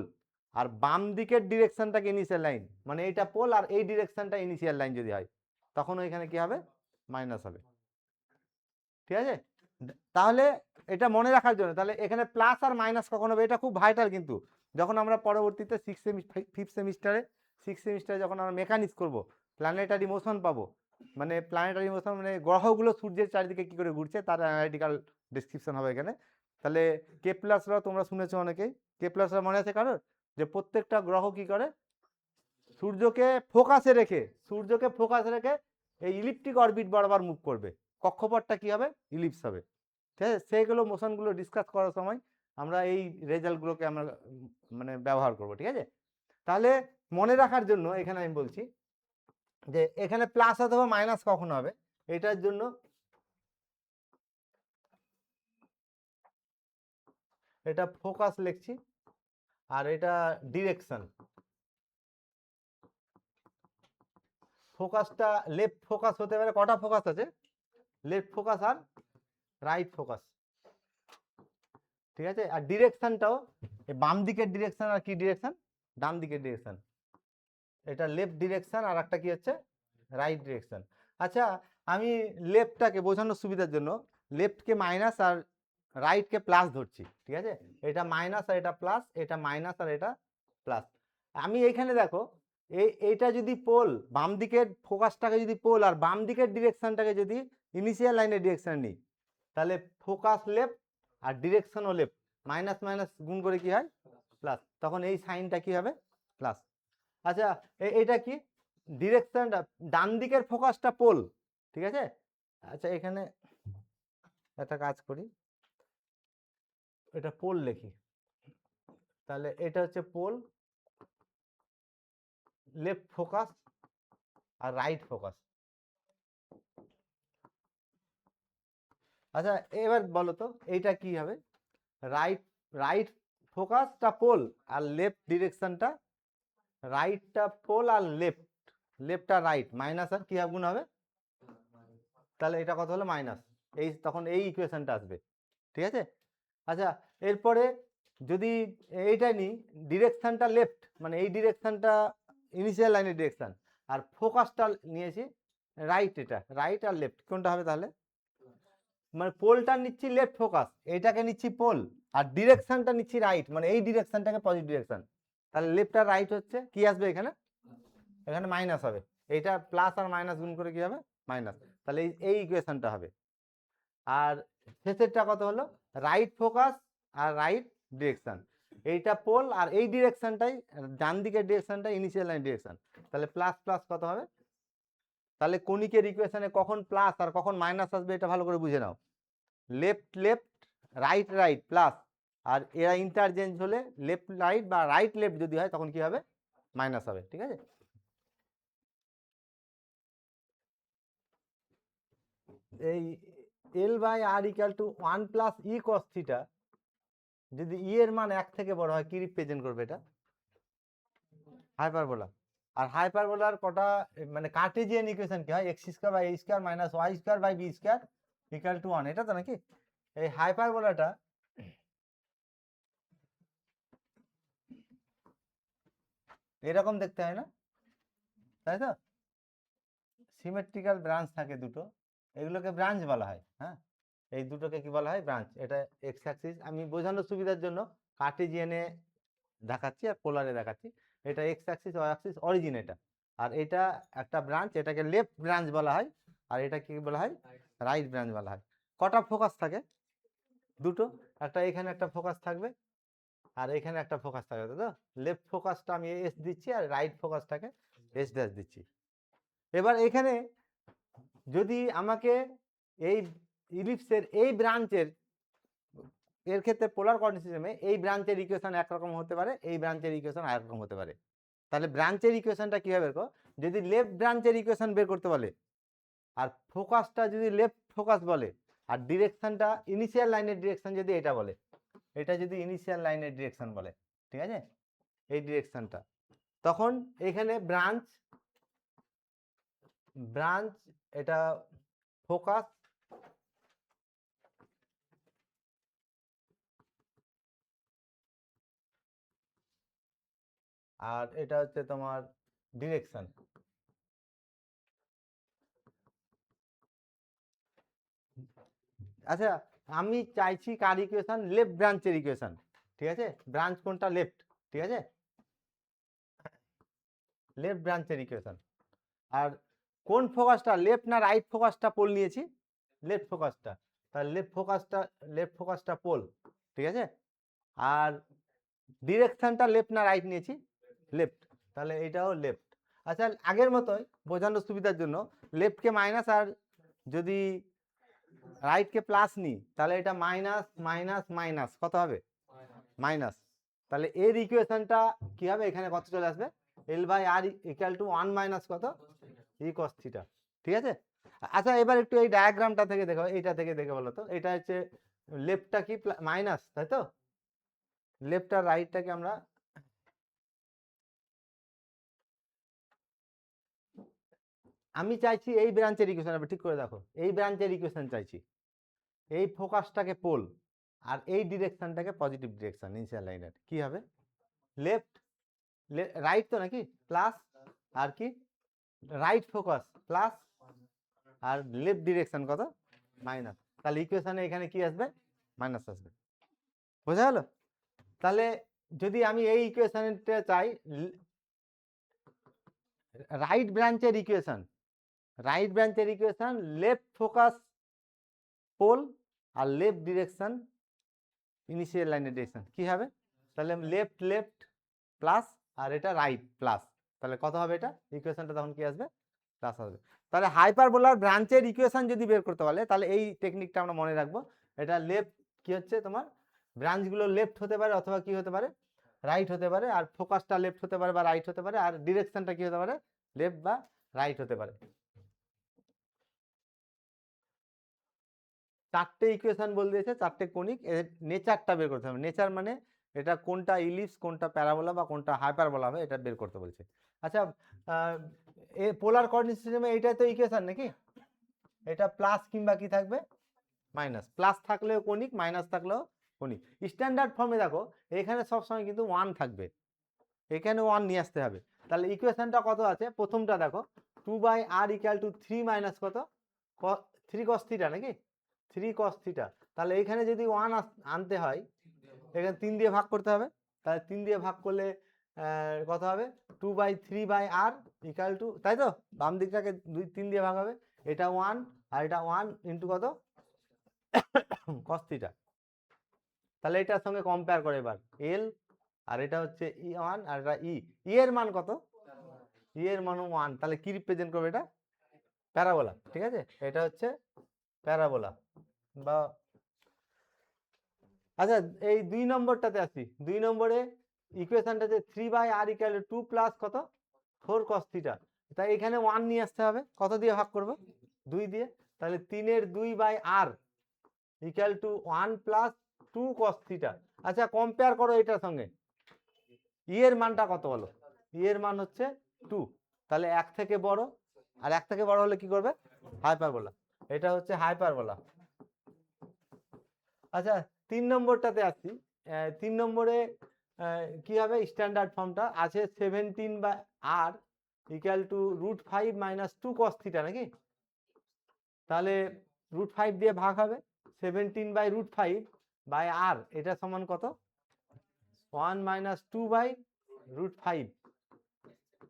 আর বাম দিকের ডিরেকশনটাকে ইনিশিয়াল লাইন, মানে এইটা পোল আর এই ডিরেকশনটা ইনিশিয়াল লাইন যদি হয়, তখন ওইখানে কি হবে মাইনাস হবে। ঠিক আছে, তাহলে এটা মনে রাখার জন্য, তাহলে এখানে প্লাস আর মাইনাস কখন হবে, এটা খুব ভাইটাল। কিন্তু যখন আমরা পরবর্তীতে ফিফথ সেমিস্টারে যখন আমরা মেকানিক্স করব, প্ল্যানেটারি মোশন পাবো, মানে প্ল্যানেটারি মোশন মানে গ্রহগুলো সূর্যের চারিদিকে কি করে ঘুরছে তার অ্যানালিটিক্যাল ডেসক্রিপশন হবে এখানে। তাহলে কেপলাস ল তোমরা শুনেছো অনেকেই, কেপলাস ল মনে আছে কারোর, যে প্রত্যেকটা গ্রহ কি করে সূর্যকে ফোকাসে রেখে এই ইলিপ্টিক অরবিট বরাবর মুভ করবে, কক্ষপথটা কি হবে ইলিপস হবে। ঠিক আছে, সেইগুলো মোশনগুলো ডিসকাস করার সময় আমরা এই রেজাল্টগুলোকে আমরা মানে ব্যবহার করব। ঠিক আছে, তাহলে মনে রাখার জন্য এখানে আমি বলছি যে এখানে প্লাস অথবা মাইনাস কখন হবে, এটার জন্য এটা ফোকাস লিখছি আর এটা ডিরেকশন। ফোকাসটা লেফট ফোকাস হতে পারে, কটা ফোকাস আছে, লেফট ফোকাস আর রাইট ফোকাস। ঠিক আছে, আর ডিরেকশনটাও বাম দিকের ডিরেকশন আর কি ডিরেকশন, ডান দিকের ডিরেকশন, এটা লেফট ডিরেকশন আর একটা কি হচ্ছে রাইট ডিরেকশন। আচ্ছা, আমি লেফটটাকে বোঝানোর সুবিধার জন্য লেফটকে মাইনাস আর রাইটকে প্লাস ধরছি। ঠিক আছে, এটা মাইনাস আর এটা প্লাস, এটা মাইনাস আর এটা প্লাস। আমি এইখানে দেখো এইটা যদি পোল, বাম দিকের ফোকাসটাকে যদি পোল আর বাম দিকের ডিরেকশনটাকে যদি ইনিশিয়াল লাইনের ডিরেকশন নিই, তাহলে ফোকাস লেফট আর ডিরেকশনও লেফট, মাইনাস মাইনাস গুণ করে কি হয় প্লাস, তখন এই সাইনটা কি হবে প্লাস। আচ্ছা, এটা কি ডিরেকশনটা, ডান দিকের ফোকাসটা পোল। ঠিক আছে, আচ্ছা এখানে একটা কাজ করি, এটা পোল লিখি, তাহলে এটা হচ্ছে পোল, লেফট ফোকাস আর রাইট ফোকাস। আচ্ছা এবার বলো তো এইটা কি হবে, রাইট রাইট ফোকাসটা পোল আর লেফট ডিরেকশনটা, রাইটটা পোল আর লেফট আর রাইট, মাইনাস আর কি গুণ হবে, তাহলে এটা কত হলো মাইনাস, এই তখন এই ইকুয়েশনটা আসবে। ঠিক আছে, আচ্ছা এরপরে যদি এইটা নিই, ডিরেকশনটা লেফট মানে এই ডিরেকশনটা ইনিশিয়াল লাইনের ডিরেকশন, আর ফোকাসটা নিয়েছি রাইট, এটা রাইট আর লেফট কোনটা হবে তাহলে, মানে পোলটা নিচ্ছি লেফট ফোকাস, এইটাকে নিচ্ছি পোল, আর ডিরেকশনটা নিচ্ছি রাইট, মানে এই ডিরেকশনটাকে পজিটিভ ডিরেকশন, তাহলে লেফট আর রাইট হচ্ছে কি আসবে এখানে, এখানে মাইনাস হবে, এইটা প্লাস আর মাইনাস গুণ করে কি হবে মাইনাস, তাহলে এই ইকুয়েশনটা হবে। আর শেষেরটা কত হলো, রাইট ফোকাস আর রাইট ডিরেকশন, এইটা পোল আর এই ডিরেকশনটাই ডান দিকের ডিরেকশনটা ইনিশিয়াল লাইন ডিরেকশন, তাহলে প্লাস প্লাস কত হবে, তাহলে কনিকের ইকুয়েশনে কখন প্লাস আর কখন মাইনাস আসবে এটা ভালো করে বুঝে নাও, left left right right plus, আর এরা ইন্টারচেঞ্জ হলে লেফট রাইট বা রাইট লেফট যদি হয় তখন কি হবে মাইনাস হবে। ঠিক আছে, এই L by R equal to 1 plus e cos theta, যদি ই এর মান 1 থেকে বড় হয় কি রিপ্রেজেন্ট করবে এটা, হাইপারবোলা। আর হাইপারবোলার কটা মানে কার্টেজিয়ান ইকুয়েশন কি হয়, x square by a square minus y square by b square equal to 1, এটা তো নাকি, এই হাইপারবোলাটা এরকম দেখতে হয় না, তাই তো, সিমেট্রিক্যাল ব্রাঞ্চ থাকে দুটো, এগুলোকে ব্রাঞ্চ বলা হয়। হ্যাঁ, এই দুটোকে কি বলা হয় ব্রাঞ্চ। এটা এক্স অ্যাক্সিস, আমি বোঝানোর সুবিধার জন্য কার্টেজিয়ানে দেখাচ্ছি আর পোলারে দেখাচ্ছি, এটা x axis y axis origin এটা, আর এটা একটা ব্রাঞ্চ, এটাকে লেফট ব্রাঞ্চ বলা হয়, আর এটা কি বলা হয় রাইট ব্রাঞ্চ বলা হয়। কটা ফোকাস থাকে, দুটো, একটা এখানে একটা ফোকাস থাকবে আর এখানে একটা ফোকাস থাকবে, তাই তো, লেফট ফোকাসটা আমি এস দিচ্ছি আর রাইট ফোকাসটাকে এস ড্যাশ দিচ্ছি। এবার এখানে যদি আমাকে এই ইলিপসের এই ব্রাঞ্চের এর ক্ষেত্রে পোলার কোঅর্ডিনেট সিস্টেমে এই ব্রাঞ্চের ইকুয়েশন একরকম হতে পারে, এই ব্রাঞ্চের ইকুয়েশন আরেকরকম হতে পারে। তাহলে ব্রাঞ্চের ইকুয়েশনটা কীভাবে বের করো, যদি লেফট ব্রাঞ্চের ইকুয়েশন বের করতে বলে আর ফোকাসটা যদি লেফট ফোকাস বলে আর ডিরেকশনটা ইনিশিয়াল লাইনের ডিরেকশন যদি এটা বলে, এটা যদি ইনিশিয়াল লাইনের ডিরেকশন বলে, ঠিক আছে, এই ডিরেকশনটা, তখন এখানে ব্রাঞ্চ এটা ফোকাস আর এটা হচ্ছে তোমার ডিরেকশন। আচ্ছা, আমি চাইছি কার ইকুয়েশন, লেফট ব্রাঞ্চের ইকুয়েশন, ঠিক আছে, ব্রাঞ্চ কোনটা, লেফট, ঠিক আছে, লেফট ব্রাঞ্চের ইকুয়েশন। আর কোন ফোকাসটা, লেফট না রাইট ফোকাসটা পোল নিয়েছি, লেফট ফোকাসটা, তাহলে লেফট ফোকাসটা পোল, ঠিক আছে, আর ডিরেকশনটা লেফট না রাইট নিয়েছি, লেফট, তাহলে এইটাও লেফট। আচ্ছা, আগের মতোই বোঝানোর সুবিধার জন্য লেফটকে মাইনাস আর যদি রাইটকে প্লাস নিই তাহলে এটা মাইনাস মাইনাস মাইনাস কত হবে, মাইনাস। তাহলে এর ইকুয়েশনটা কি হবে, এখানে কত চলে আসবে, L/R ইকুয়াল টু 1 মাইনাস কত, ই কস থিটা, ঠিক আছে। আচ্ছা, এবার একটু এই ডায়াগ্রামটা থেকে দেখো, এইটা থেকে দেখে বলো তো, এটা হচ্ছে লেফটটা কি মাইনাস, তাই তো, লেফট আর রাইটটাকে আমরা আমি চাইছি এই ব্রাঞ্চের ইকুয়েশন, ঠিক করে দেখো, এই ব্রাঞ্চের ইকুয়েশন চাইছি, এই ফোকাসটাকে পোল আর এই ডিরেকশনটাকে পজিটিভ ডিরেকশন ইনিশিয়াল লাইনের, কি হবে, লেফট রাইট তো নাকি, প্লাস আর কি রাইট ফোকাস প্লাস আর লেফট ডিরেকশন কত, মাইনাস। তাহলে ইকুয়েশনে এখানে কি আসবে, মাইনাস আসবে, বোঝা গেল। তাহলে যদি আমি এই ইকুয়েশনটা চাই, রাইট ব্রাঞ্চের ইকুয়েশন, লেফট ফোকাস পোল আর লেফট ডিরেকশন ইনিশিয়াল লাইনের ডিরেকশন কি হবে, তাহলে লেফট লেফট প্লাস আর এটা রাইট প্লাস, তাহলে কত হবে, এটা ইকুয়েশনটা তখন কি আসবে, প্লাস আসবে। তাহলে হাইপারবোলার ব্রাঞ্চের ইকুয়েশন যদি বের করতে পারলে তাহলে এই টেকনিকটা আমরা মনে রাখবো, এটা লেফট কি হচ্ছে তোমার, ব্রাঞ্চগুলো লেফট হতে পারে অথবা কি হতে পারে, রাইট হতে পারে, আর ফোকাসটা লেফট হতে পারে বা রাইট হতে পারে, আর ডিরেকশনটা কি হতে পারে, লেফট বা রাইট হতে পারে। চারটে ইকুয়েশন বলে দিয়েছে, চারটে কনিক, এর নেচারটা বের করতে হবে, নেচার মানে এটা কোনটা ইলিপস কোনটা প্যারাবোলা বা কোনটা হাইপারবোলা হবে এটা বের করতে বলছে। আচ্ছা, এই পোলার কোঅর্ডিনেট সিস্টেমে এইটাই তো ইকুয়েশন নাকি, এটা প্লাস কিংবা কি থাকবে, মাইনাস, প্লাস থাকলেও কনিক মাইনাস থাকলেও কনিক। স্ট্যান্ডার্ড ফর্মে দেখো এখানে সবসময় কিন্তু 1 থাকবে, এখানে 1 নিয়ে আসতে হবে। তাহলে ইকুয়েশনটা কত আছে, প্রথমটা দেখো 2/r ইকুয়াল টু 3 মাইনাস কত, 3 cos থিটা নাকি, 3 cos থিটা। তাহলে এখানে যদি 1 আনতে হয় এখানে 3 দিয়ে ভাগ করতে হবে, তাহলে 3 দিয়ে ভাগ করলে কত হবে, 2/3/r ইকুয়াল টু, তাই তো, বাম দিকটাকে 3 দিয়ে ভাগ হবে, এটা 1 আর এটা 1 ইন্টু কত, cos থিটা। তাহলে এটার সঙ্গে কম্পেয়ার করে এবার এল, আর এটা হচ্ছে E1 আর এটা ই এর মান কত, ই এর মান 1, তাহলে কি রিপ্রেজেন্ট করবে, এটা প্যারাবোলা, ঠিক আছে, এটা হচ্ছে প্যারাবোলা বা। আচ্ছা, এই 2 নম্বরটাতে আসি, 2 নম্বরে ইকুয়েশনটাতে 3/r ইকুয়াল টু 2 প্লাস কত, 4 cos থিটা, তাই এখানে 1 নিয়ে আসতে হবে, কত দিয়ে ভাগ করব, 2 দিয়ে, তাহলে 3 এর 2/r equal to 1 plus 2 cos theta. আচ্ছা, কম্পেয়ার করো এটার সঙ্গে, ই এর মানটা কত বলো, ই এর মান হচ্ছে 2, তাহলে 1 থেকে বড়, আর 1 থেকে বড় হলে কি করবে, হাইপারবোলা, এটা হচ্ছে হাইপারবোলা। আচ্ছা, 3 নম্বরটাতে আসছি, 3 নম্বরে কি হবে, স্ট্যান্ডার্ড ফর্মটা আছে 17/r equal to √5 minus 2 cos theta নাকি, তাহলে √5 দিয়ে ভাগ হবে, 17/√5/r এটা সমান কত, 1 মাইনাস 2/√5।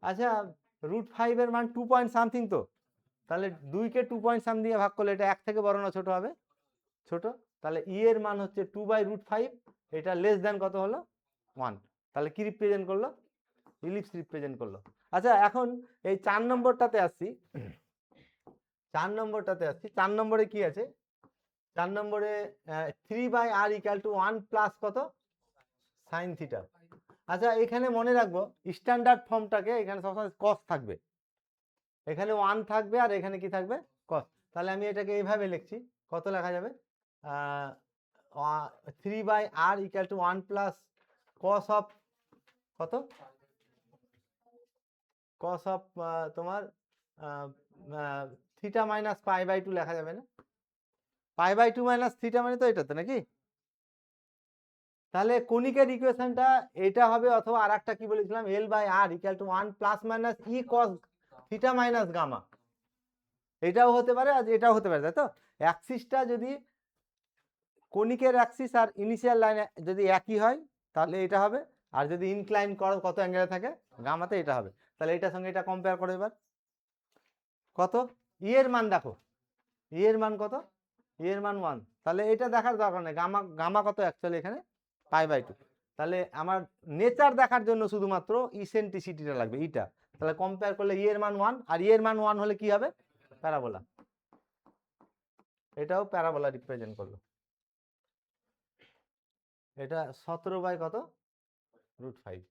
আচ্ছা, √5 এর মান 2 পয়েন্ট সামথিং, তো তাহলে 2কে 2 পয়েন্ট সাম দিয়ে ভাগ করলে এটা 1 থেকে বড় না ছোট হবে, ছোট, তাহলে ই এর মান হচ্ছে 2/√5, এটা লেস দেন কত হলো, 1, তাহলে কি রিপ্রেজেন্ট করলো, ইলিপস রিপ্রেজেন্ট করলো। আচ্ছা, এখন এই 4 নম্বরটাতে আসছি, 4 নম্বরে কি আছে, 4 নম্বরে 3/r ইকুয়াল টু 1 প্লাস কত সাইন থিটা। আচ্ছা এখানে মনে রাখবো স্ট্যান্ডার্ড ফর্মটাকে এখানে সবসময় কস থাকবে, এখানে 1 থাকবে আর এখানে কি থাকবে কস। তাহলে আমি এটাকে এইভাবে লিখছি, কত লেখা যাবে 3/r equal to 1 plus cos of কত কস অফ তোমার থিটা মাইনাস π/2 লেখা যাবে না, π/2 মাইনাস থিটা মানে তো এটা তো নাকি। তাহলে কনিকের ইকুয়েশনটা এটা হবে, অথবা আর একটা কি বলেছিলাম L/R equal to 1 plus minus e cos theta minus gamma, এটাও হতে পারে আর এটাও হতে পারে, তাই তো। অ্যাক্সিসটা যদি কনিকের অ্যাক্সিস আর ইনিশিয়াল লাইন যদি একই হয় তাহলে এটা হবে, আর যদি ইনক্লাইন কত অ্যাঙ্গেলে থাকে গামাতে এটা হবে। তাহলে এটার সঙ্গে এটা কম্পেয়ার করো এবার, কত ই এর মান দেখো, ই এর মান কত, ই এর মান 1, তাহলে এটা দেখার দরকার নেই গামা গামা কত অ্যাকচুয়ালি এখানে π/2। তাহলে আমার নেচার দেখার জন্য শুধুমাত্র ইসেন্ট্রিসিটিটা লাগবে ইটা, তাহলে কম্পেয়ার করলে ই এর মান 1 আর ই এর মান 1 হলে কি হবে প্যারাবোলা, এটাও প্যারাবোলা রিপ্রেজেন্ট করলো। এটা 17 বাই কত √5।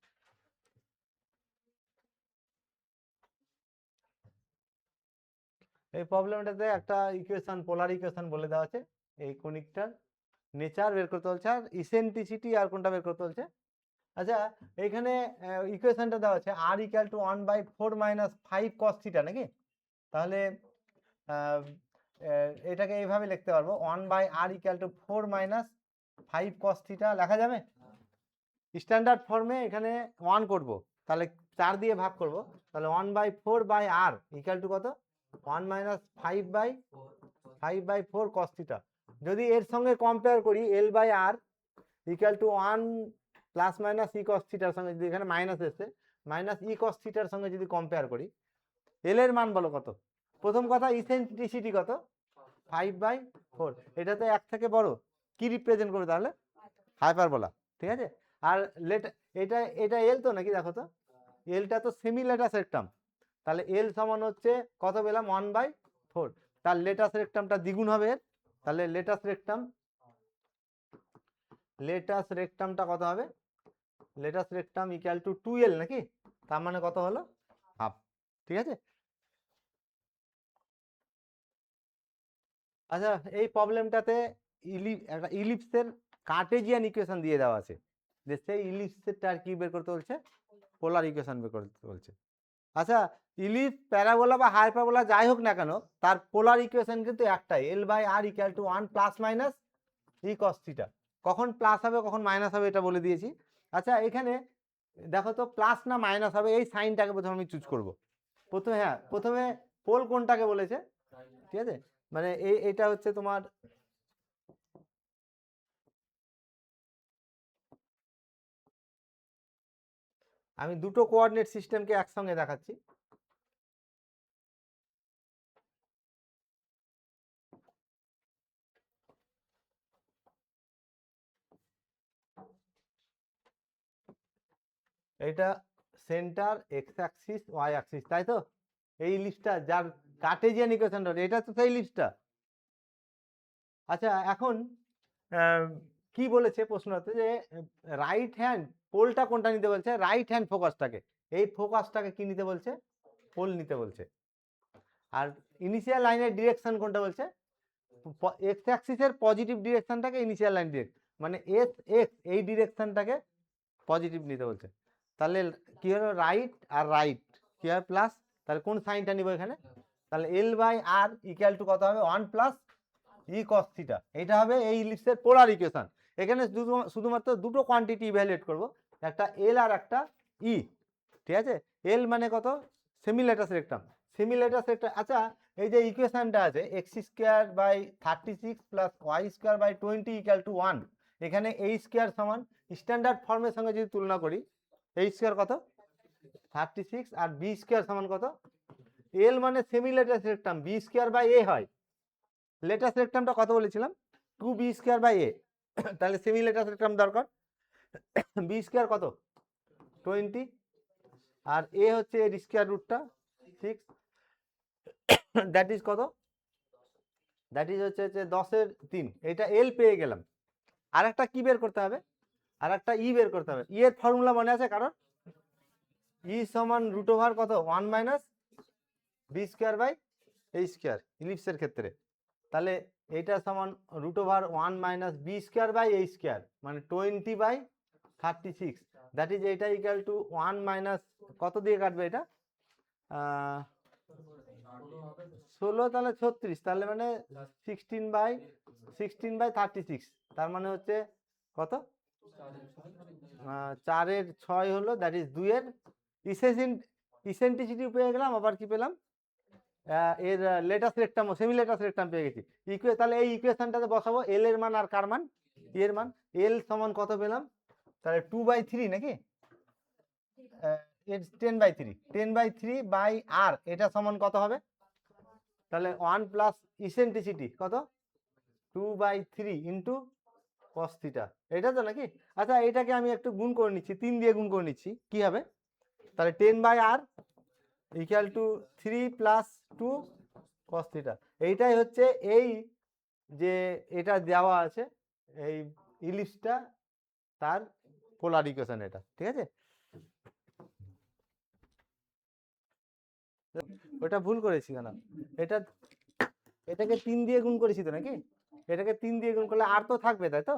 এই প্রবলেমটাতে একটা ইকুয়েশন পোলার ইকুয়েশন বলে দেওয়া আছে, এই কনিকটার নেচার বের করতে বলছে আর ইসেন্ট্রিসিটি আর কোনটা বের করতে বলছে। আচ্ছা এখানে ইকুয়েশনটা দেওয়া আছে r equal to 1/4 minus 5 cos theta নাকি, তাহলে এটাকে এইভাবে লিখতে পারবো 1/r equal to 4 minus 5 cos theta লেখা যাবে। স্ট্যান্ডার্ড ফর্মে এখানে 1 করব, তাহলে 4 দিয়ে ভাগ করব, তাহলে 1/4/r ইকুয়াল টু কত 1 মাইনাস 5/4 cos থিটা। যদি এর সঙ্গে কম্পেয়ার করি L/R equal to 1 plus minus e cos থিটার সঙ্গে, যদি এখানে মাইনাস এসছে মাইনাস ই কস থিটার সঙ্গে যদি কম্পেয়ার করি, এল এর মান বলো কত। প্রথম কথা ইসেন্ট্রিসিটি কত 5/4, এটা তো 1 থেকে বড়, কি রিপ্রেজেন্ট করবে তাহলে হাইপারবোলা, ঠিক আছে। আর এটা এটা এল তো নাকি, দেখো তো এলটা তো সেমি লেটাস রেক্টাম, তাহলে এল সমান হচ্ছে কত পেলাম 1/4, তার লেটাস রেক্টামটা দ্বিগুণ হবে এর, তাহলে লেটাস রেক্টামটা কত হবে, let us rectum equal to 2L নাকি, তার মানে কত হলো হাফ, ঠিক আছে। আচ্ছা এই প্রবলেমটাতে একটা ইলিপসের কার্টেজিয়ান ইকুয়েশন দিয়ে দেওয়া আছে, যে সেই ইলিপসেরটা আর কি বের করতে বলছে পোলার ইকুয়েশন বের করতে বলছে। আচ্ছা ইলিপস প্যারাবোলা বা হাইপারবোলা যাই হোক না কেন তার পোলার ইকুয়েশন কিন্তু একটাই, L/R equal to 1 plus minus e cos theta. কখন প্লাস হবে কখন মাইনাস হবে এটা বলে দিয়েছি। আচ্ছা এখানে দেখো তো প্লাস না মাইনাস হবে, এই সাইনটাকে প্রথমে আমি চুজ করব প্রথমে। হ্যাঁ প্রথমে পোল কোনটাকে বলেছে, ঠিক আছে, মানে এটা হচ্ছে তোমার আমি দুটো কোঅর্ডিনেট সিস্টেমকে একসঙ্গে দেখাচ্ছি। এটা centre x axis y axis, তাই তো। এই লিস্টটা যার কার্টেজিয়ান ইকুয়েশনটা এটা তো সেই লিস্টটা। আচ্ছা এখন কি বলেছে প্রশ্নতে, যে রাইট হ্যান্ড পোলটা কোনটা নিতে বলছে, রাইট হ্যান্ড ফোকাসটাকে, এই ফোকাসটাকে কি নিতে বলছে পোল নিতে বলছে। আর ইনিশিয়াল লাইনের ডিরেকশন কোনটা বলছে, এক্স অ্যাক্সিসের পজিটিভ ডিরেকশনটাকে ইনিশিয়াল লাইন ডিরেক্ট, মানে এস এক্স এই ডিরেকশনটাকে পজিটিভ নিতে বলছে। তাহলে কি হলো রাইট আর রাইট কি হবে প্লাস, তাহলে কোন সাইনটা নিব এখানে, তাহলে L/R ইকুয়াল টু কত হবে 1 প্লাস ই কস থিটা, এটা হবে এই ইলিপসের পোলার ইকুয়েশন। এখানে শুধুমাত্র দুটো কোয়ান্টিটি ইভ্যালুয়েট করব, একটা এল আর একটা ই, ঠিক আছে। এল মানে কত সেমিলেটাস রেক্টাম, সেমিলেটাস রেক্টাম। আচ্ছা এই যে ইকুয়েশনটা আছে x²/36 plus y²/20 equal to 1, এখানে a স্কয়ার সমান স্ট্যান্ডার্ড ফর্মের সঙ্গে যদি তুলনা করি a স্কয়ার কত 36 আর b স্কয়ার সমান কত, l মানে semi latus rectum, b square by a হয়, লেটাস রেক্টামটা কত বলেছিলাম 2b²/a, তাহলে সেমিলেটাস রেক্টাম দরকার, b স্কয়ার কত 20 আর a হচ্ছে এর স্কয়ার রুটটা 6, দ্যাট ইজ কত দ্যাট ইজ হচ্ছে 10-এর 3, এটা এল পেয়ে গেলাম। আর একটা কি বের করতে হবে, আর একটা ই বের করতে হবে। ই এর ফর্মুলা মনে আছে কারণ? ই সমান রুট ওভার কত 1 minus b square by a square ইলিপসের ক্ষেত্রে। তাহলে এটা সমান root over 1 minus b square by a square, মানে 20/36। দ্যাট ইজ এটা ইকুয়াল টু 1 মাইনাস কত দিয়ে কাটবে এটা 16, তাহলে 36, তাহলে মানে 16/36, তার মানে হচ্ছে কত 4-এর 6 হলো, দ্যাট ইজ 2-এর ইসেন্ট্রিসিটি পেয়ে গেলাম। আবার কি পেলাম, এর latus rectum, semi latus rectum পেয়ে গেছি। তাহলে এই ইকুয়েশনটাতে বসাবো এল এর মান আর কার মান, ই এর মান। এল সমান কত পেলাম, তাহলে 2/3 নাকি, এর 10/3, 10/3 বাই আর, এটা সমান কত হবে, তাহলে 1 প্লাস ইসেন্ট্রিসিটি কত 2/3 ইন্টু কস থিটা, এটা তো নাকি। আচ্ছা এটাকে আমি একটু গুণ করে নিচ্ছি, 3 দিয়ে গুণ করে নিচ্ছি, কি হবে, তাহলে 10/r equal to 3 plus 2 cos theta. এইটাই হচ্ছে এই যে এটা দেওয়া আছে এই ইলিপসটা, তার পোলার ইকুয়েশন এটা, ঠিক আছে। ওটা ভুল করেছি কেন, এটাকে 3 দিয়ে গুণ করেছি তো নাকি, এটাকে 3 দিয়ে গুণ করলে আর তো থাকবে, তাই তো,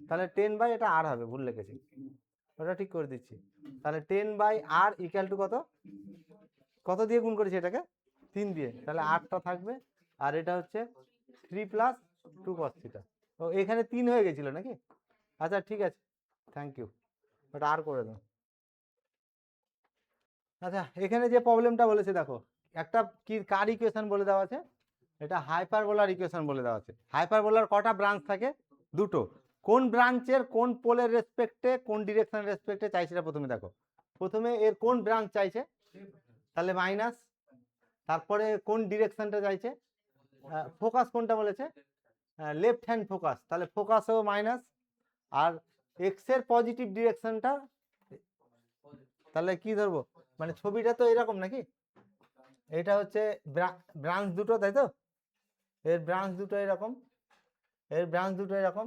তাহলে 10 এটা আর হবে, ভুল লিখেছি, ওটা ঠিক করে দিচ্ছি। তাহলে 10/r ইকুয়াল টু কত, কত দিয়ে গুণ করেছি এটাকে 3 দিয়ে, তাহলে 8টা থাকবে, আর এটা হচ্ছে 3 প্লাস 2 cos থিটা। ও এখানে 3 হয়ে গেছিল নাকি, আচ্ছা ঠিক আছে, থ্যাংক ইউ, ওটা আর করে দাও। আচ্ছা এখানে যে প্রবলেমটা বলেছে দেখো, একটা কি কার ইকুয়েশন বলে দেওয়া আছে, এটা হাইপারবোলার ইকুয়েশন বলে দেওয়া আছে। হাইপারবোলার কটা ব্রাঞ্চ থাকে, দুটো। কোন ব্রাঞ্চের কোন পোলের রেসপেক্টে কোন ডিরেকশনের রেসপেক্টে চাইছে সেটা প্রথমে দেখো। প্রথমে এর কোন ব্রাঞ্চ চাইছে, তাহলে মাইনাস, তারপরে কোন ডিরেকশনটা চাইছে, ফোকাস কোনটা বলেছে, লেফট হ্যান্ড ফোকাস, তাহলে ফোকাসও মাইনাস, আর এক্স এর পজিটিভ ডিরেকশনটা, তাহলে কি ধরবো, মানে ছবিটা তো এরকম নাকি, এটা হচ্ছে ব্রাঞ্চ দুটো, তাই তো, এর ব্রাঞ্চ দুটো এরকম, এর ব্রাঞ্চ দুটো এরকম,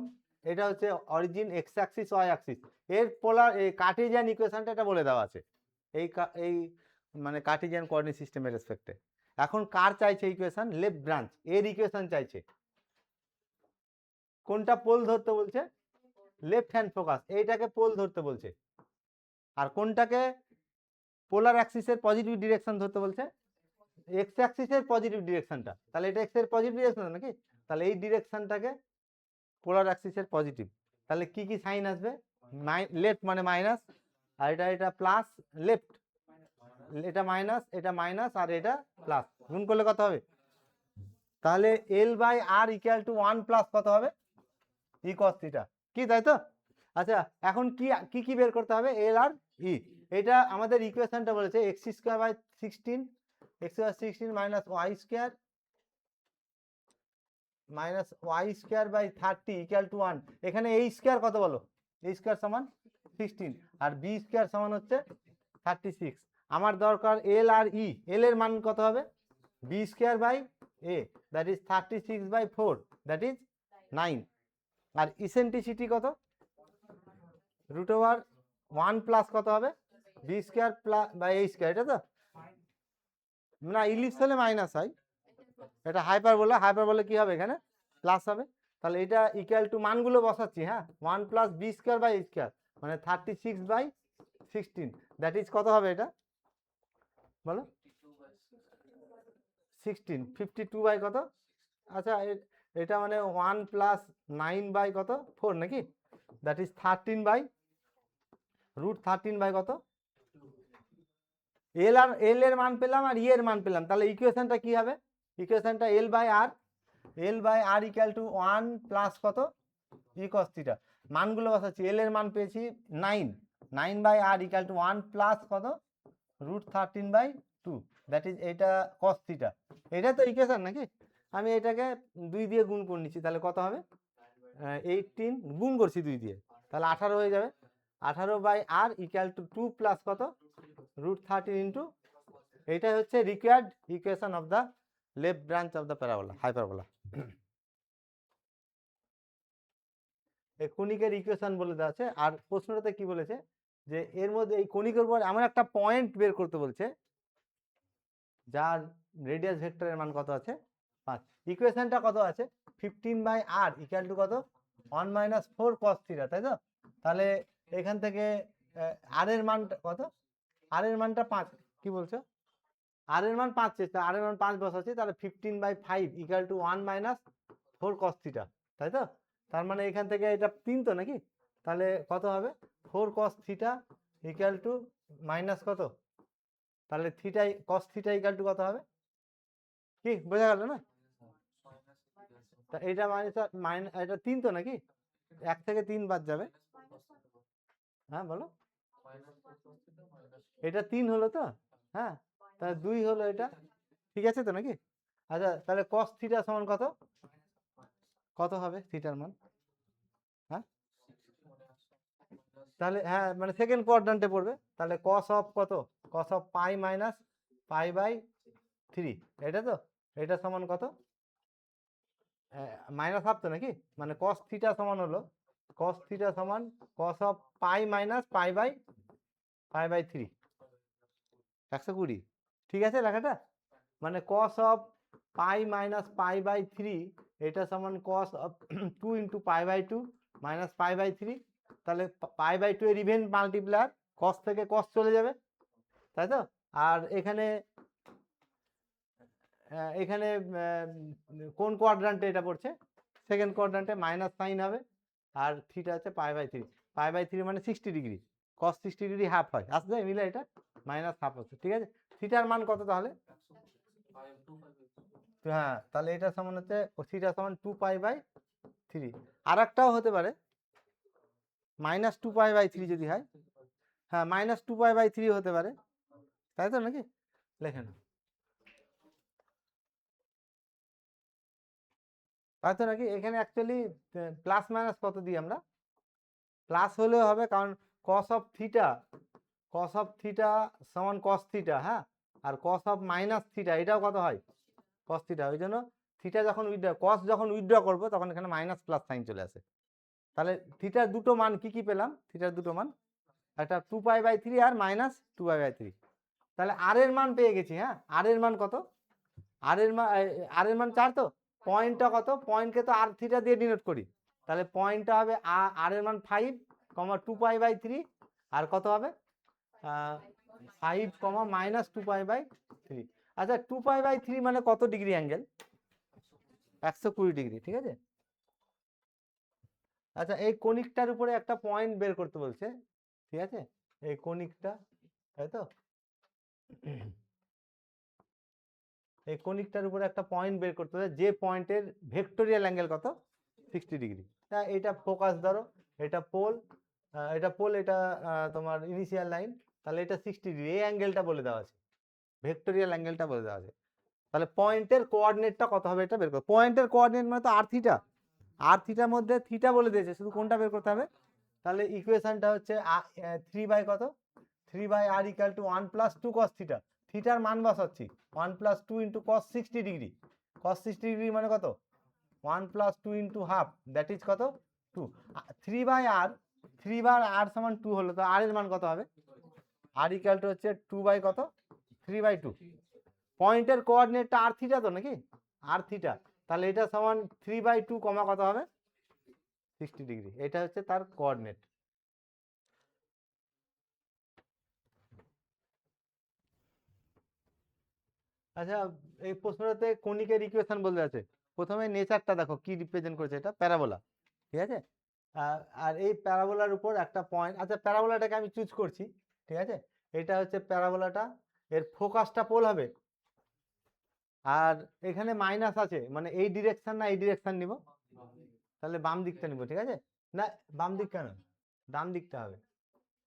এটা হচ্ছে origin x axis y axis. এর পোলার এই কার্টেজিয়ান ইকুয়েশনটা এটা বলে দেওয়া আছে, এই মানে কার্টেজিয়ান কোঅর্ডিনেট সিস্টেমের রেসপেক্টে। এখন কার চাইছে ইকুয়েশন, লেফট ব্রাঞ্চ, এর ইকুয়েশন চাইছে। কোনটা পোল ধরতে বলছে, লেফট হ্যান্ড ফোকাস, এইটাকে পোল ধরতে বলছে। আর কোনটাকে পোলার অ্যাক্সিসের পজিটিভ ডিরেকশন ধরতে বলছে, এক্স অ্যাক্সিসের পজিটিভ ডিরেকশনটা, তাহলে এটা এক্স এর পজিটিভ ডিরেকশন নাকি, তাহলে এই ডিরেকশনটাকে পোলার অ্যাক্সিসের পজিটিভ। তাহলে কি কি সাইন আসবে, লেফট মানে মাইনাস, আর এটা প্লাস, লেফট এটা মাইনাস আর এটা প্লাস, গুণ করলে কত হবে, তাহলে L/R ইকুয়াল টু 1 প্লাস কত হবে, ই cos থিটা, কি তাই তো। আচ্ছা এখন কি কি বের করতে হবে, এল আর ই। এটা আমাদের ইকুয়েশনটা বলেছে x square by 16, minus y square by 30 equal to 1। এখানে এই স্কোয়ার কত বলো, এই স্কোয়ার সমান 16, আর বি স্কোয়ার সমান হচ্ছে 36। আমার দরকার এল আর ই, এল এর মান কত হবে, b square by a, that is 36/4, that is 9। আর ইসেন্ট্রিসিটি কত, রুট ওভার 1 প্লাস কত হবে, b square plus by a square, এটা তো না, ইলিপস হলে মাইনাস হয়, এটা হাইপারবোলা কি হবে, এখানে প্লাস হবে। তাহলে এটা ইকুয়াল টু মানগুলো বসাচ্ছি, হ্যাঁ, 1 plus b square by a square, মানে 36/16, দ্যাট ইজ কত হবে এটা বলো, 16, 52 বাই কত, আচ্ছা এটা মানে 1 প্লাস 9 বাই কত 4 নাকি, দ্যাট ইজ 13/√13 বাই কত, এল এর মান পেলাম আর ই এর মান পেলাম। তাহলে ইকুয়েশনটা কি হবে, ইকুয়েশনটা L/R ইকুয়াল টু 1 প্লাস কত ই cos থিটা, মানগুলো বসাচ্ছি, এল এর মান পেয়েছি 9/R ইকুয়াল টু 1 প্লাস কত √13/2, দ্যাট ইজ এটা cos থিটা। এটা তো ইকুয়েশন নাকি, আমি এটাকে 2 দিয়ে গুণ করে নিচ্ছি, তাহলে কত হবে 18, গুণ করছি 2 দিয়ে, তাহলে 18 হয়ে যাবে। 18/R ইকুয়াল টু 2 প্লাস কত √13 ইন্টু, এইটাই হচ্ছে required equation of the left branch of the parabola, hyperbola. এই কনিকের ইকুয়েশন বলে দেওয়া আছে। আর প্রশ্নটাতে কি বলেছে যে এর মধ্যে এই কনিকের উপর এমন একটা পয়েন্ট বের করতে বলছে যার রেডিয়াস ভেক্টরের মান কত আছে 5। ইকুয়েশনটা কত আছে 15/r ইকুয়াল টু কত 1 - 4 cos থিটা, তাই তো? তাহলে এখান থেকে আর এর মান কত, আর এর মানটা 5, কি বলছো? আর এর মান 5 চেয়েছে, আর এর মান 5 বসাচ্ছি, তাহলে 15/5 ইকুয়াল টু 1 - 4 cos থিটা, তাই তো? তার মানে এখান থেকে এটা 3 তো নাকি, তাহলে কত হবে 4 cos theta equal to minus কত, তাহলে theta cos theta equal to কত হবে, কি বোঝা গেল না? তা এটা মাইনাস এটা 3 তো নাকি, 1 থেকে 3 বাদ যাবে। হ্যাঁ বলো, এটা 3 হলো তো, হ্যাঁ তাহলে 2 হলো এটা, ঠিক আছে তো নাকি? আচ্ছা তাহলে cos থিটা সমান কত, কত হবে থিটার মান? হ্যাঁ তাহলে হ্যাঁ মানে সেকেন্ড কোয়াড্রান্টে পড়বে, তাহলে cos অফ কত, cos অফ পাই মাইনাস পাই/3, এটা তো, এটা সমান কত মাইনাস হাফ তো নাকি, মানে cos থিটা সমান হলো, cos থিটা সমান cos অফ পাই মাইনাস পাই/3 120, ঠিক আছে লেখাটা? মানে cos অফ পাই মাইনাস পাই/3 এটা সমান cos অফ 2 ইন্টু পাই/2 মাইনাস পাই/3, তাহলে পাই/2 এর ইভেন মাল্টিপ্লায়ার, cos থেকে cos চলে যাবে, তাই তো? আর এখানে এখানে কোন কোয়াড্রান্টে এটা পড়ছে, সেকেন্ড কোয়াড্রান্টে, মাইনাস সাইন হবে, আর থিটা আছে পাই/3, পাই/3 মানে 60 ডিগ্রি, cos 60 ডিগ্রি হাফ হয়, আসবে মিলে এটা মাইনাস হাফ হচ্ছে, ঠিক আছে? থিটার মান কত তাহলে, হ্যাঁ তাহলে এটা সমান হচ্ছে থিটা সমান 2π/3, আর একটাও হতে পারে -2π/3 যদি হয়, হ্যাঁ -2π/3 হতে পারে, তাই তো নাকি, লেখেন তাই তো নাকি? এখানে অ্যাকচুয়ালি প্লাস মাইনাস কত দিই আমরা, প্লাস হলেও হবে, কারণ cos অফ থিটা সমান cos থিটা, হ্যাঁ, আর cos অফ মাইনাস থিটা এটাও কত হয় cos থিটা, ওই জন্য থিটা যখন cos যখন উইথড্র করবো তখন এখানে মাইনাস প্লাস সাইন চলে আসে। তাহলে থিটার দুটো মান কি কি পেলাম, থিটার দুটো মান একটা 2π/3 আর -2π/3, তাহলে আর এর মান পেয়ে গেছি, হ্যাঁ আর এর মান কত, আর এর মান 4 তো, পয়েন্টটা কত, পয়েন্টকে তো আর থিটা দিয়ে ডিনোট করি, তাহলে পয়েন্টটা হবে আর এর মান 5, 2π/3, আর কত হবে 5, -2π/3। আচ্ছা 2π/3 মানে কত ডিগ্রি অ্যাঙ্গেল, 120 ডিগ্রি, ঠিক আছে? আচ্ছা এই কনিকটার উপরে একটা পয়েন্ট বের করতে বলছে, ঠিক আছে, এই কনিকটা, তাই তো, এই কনিকটার উপরে একটা পয়েন্ট বের করতে হবে, যে পয়েন্টের ভেক্টোরিয়াল অ্যাঙ্গেল কত 60 ডিগ্রি। এটা ফোকাস ধরো, এটা পোল, এটা তোমার ইনিশিয়াল লাইন, তাহলে এটা 60 ডিগ্রি, এই অ্যাঙ্গেলটা বলে দেওয়া আছে, ভেক্টোরিয়াল অ্যাঙ্গেলটা বলে দেওয়া আছে, তাহলে পয়েন্টের কোঅর্ডিনেটটা কত হবে এটা বের করো, পয়েন্টের কোঅর্ডিনেট মানে তো আর থিটা, আর থিটার মধ্যে থিটা বলে দিয়েছে, শুধু কোনটা বের করতে হবে, তাহলে ইকুয়েশনটা হচ্ছে 3 কত 3/r equal to 1 + 2 cos theta, থিটার মান বসাচ্ছি 1 + 2 into cos 60 degree, cos 60 degree মানে কত 1 + 2 ইন্টু হাফ, দ্যাট ইজ কত 2, 3/r, 3/r সমান 2 হলো, তো আর এর মান কত হবে, আর ইকুয়াল টু হচ্ছে 2 কত 3/2, পয়েন্টের কোঅর্ডিনেটটা আর থিটা তো নাকি, আর থিটা, তাহলে এটা সমান 3/2 কমা কত হবে 60 ডিগ্রি, এটা হচ্ছে তার কোঅর্ডিনেট। আচ্ছা এই প্রশ্নটাতে কনিকের ইকুয়েশন বলতে আছে, প্রথমে নেচারটা দেখো কি রিপ্রেজেন্ট করেছে, এটা প্যারাবোলা, ঠিক আছে, আর এই প্যারাবোলার উপর একটা পয়েন্ট, আচ্ছা প্যারাবোলাটাকে আমি চুজ করছি, ঠিক আছে, এটা হচ্ছে প্যারাবোলাটা, এর ফোকাসটা পোল হবে, আর এখানে মাইনাস আছে, মানে এই ডিরেকশন না এই ডিরেকশন নিব, তাহলে বাম দিকটা নিব, ঠিক আছে, না বাম দিক কেন, ডান দিকটা হবে,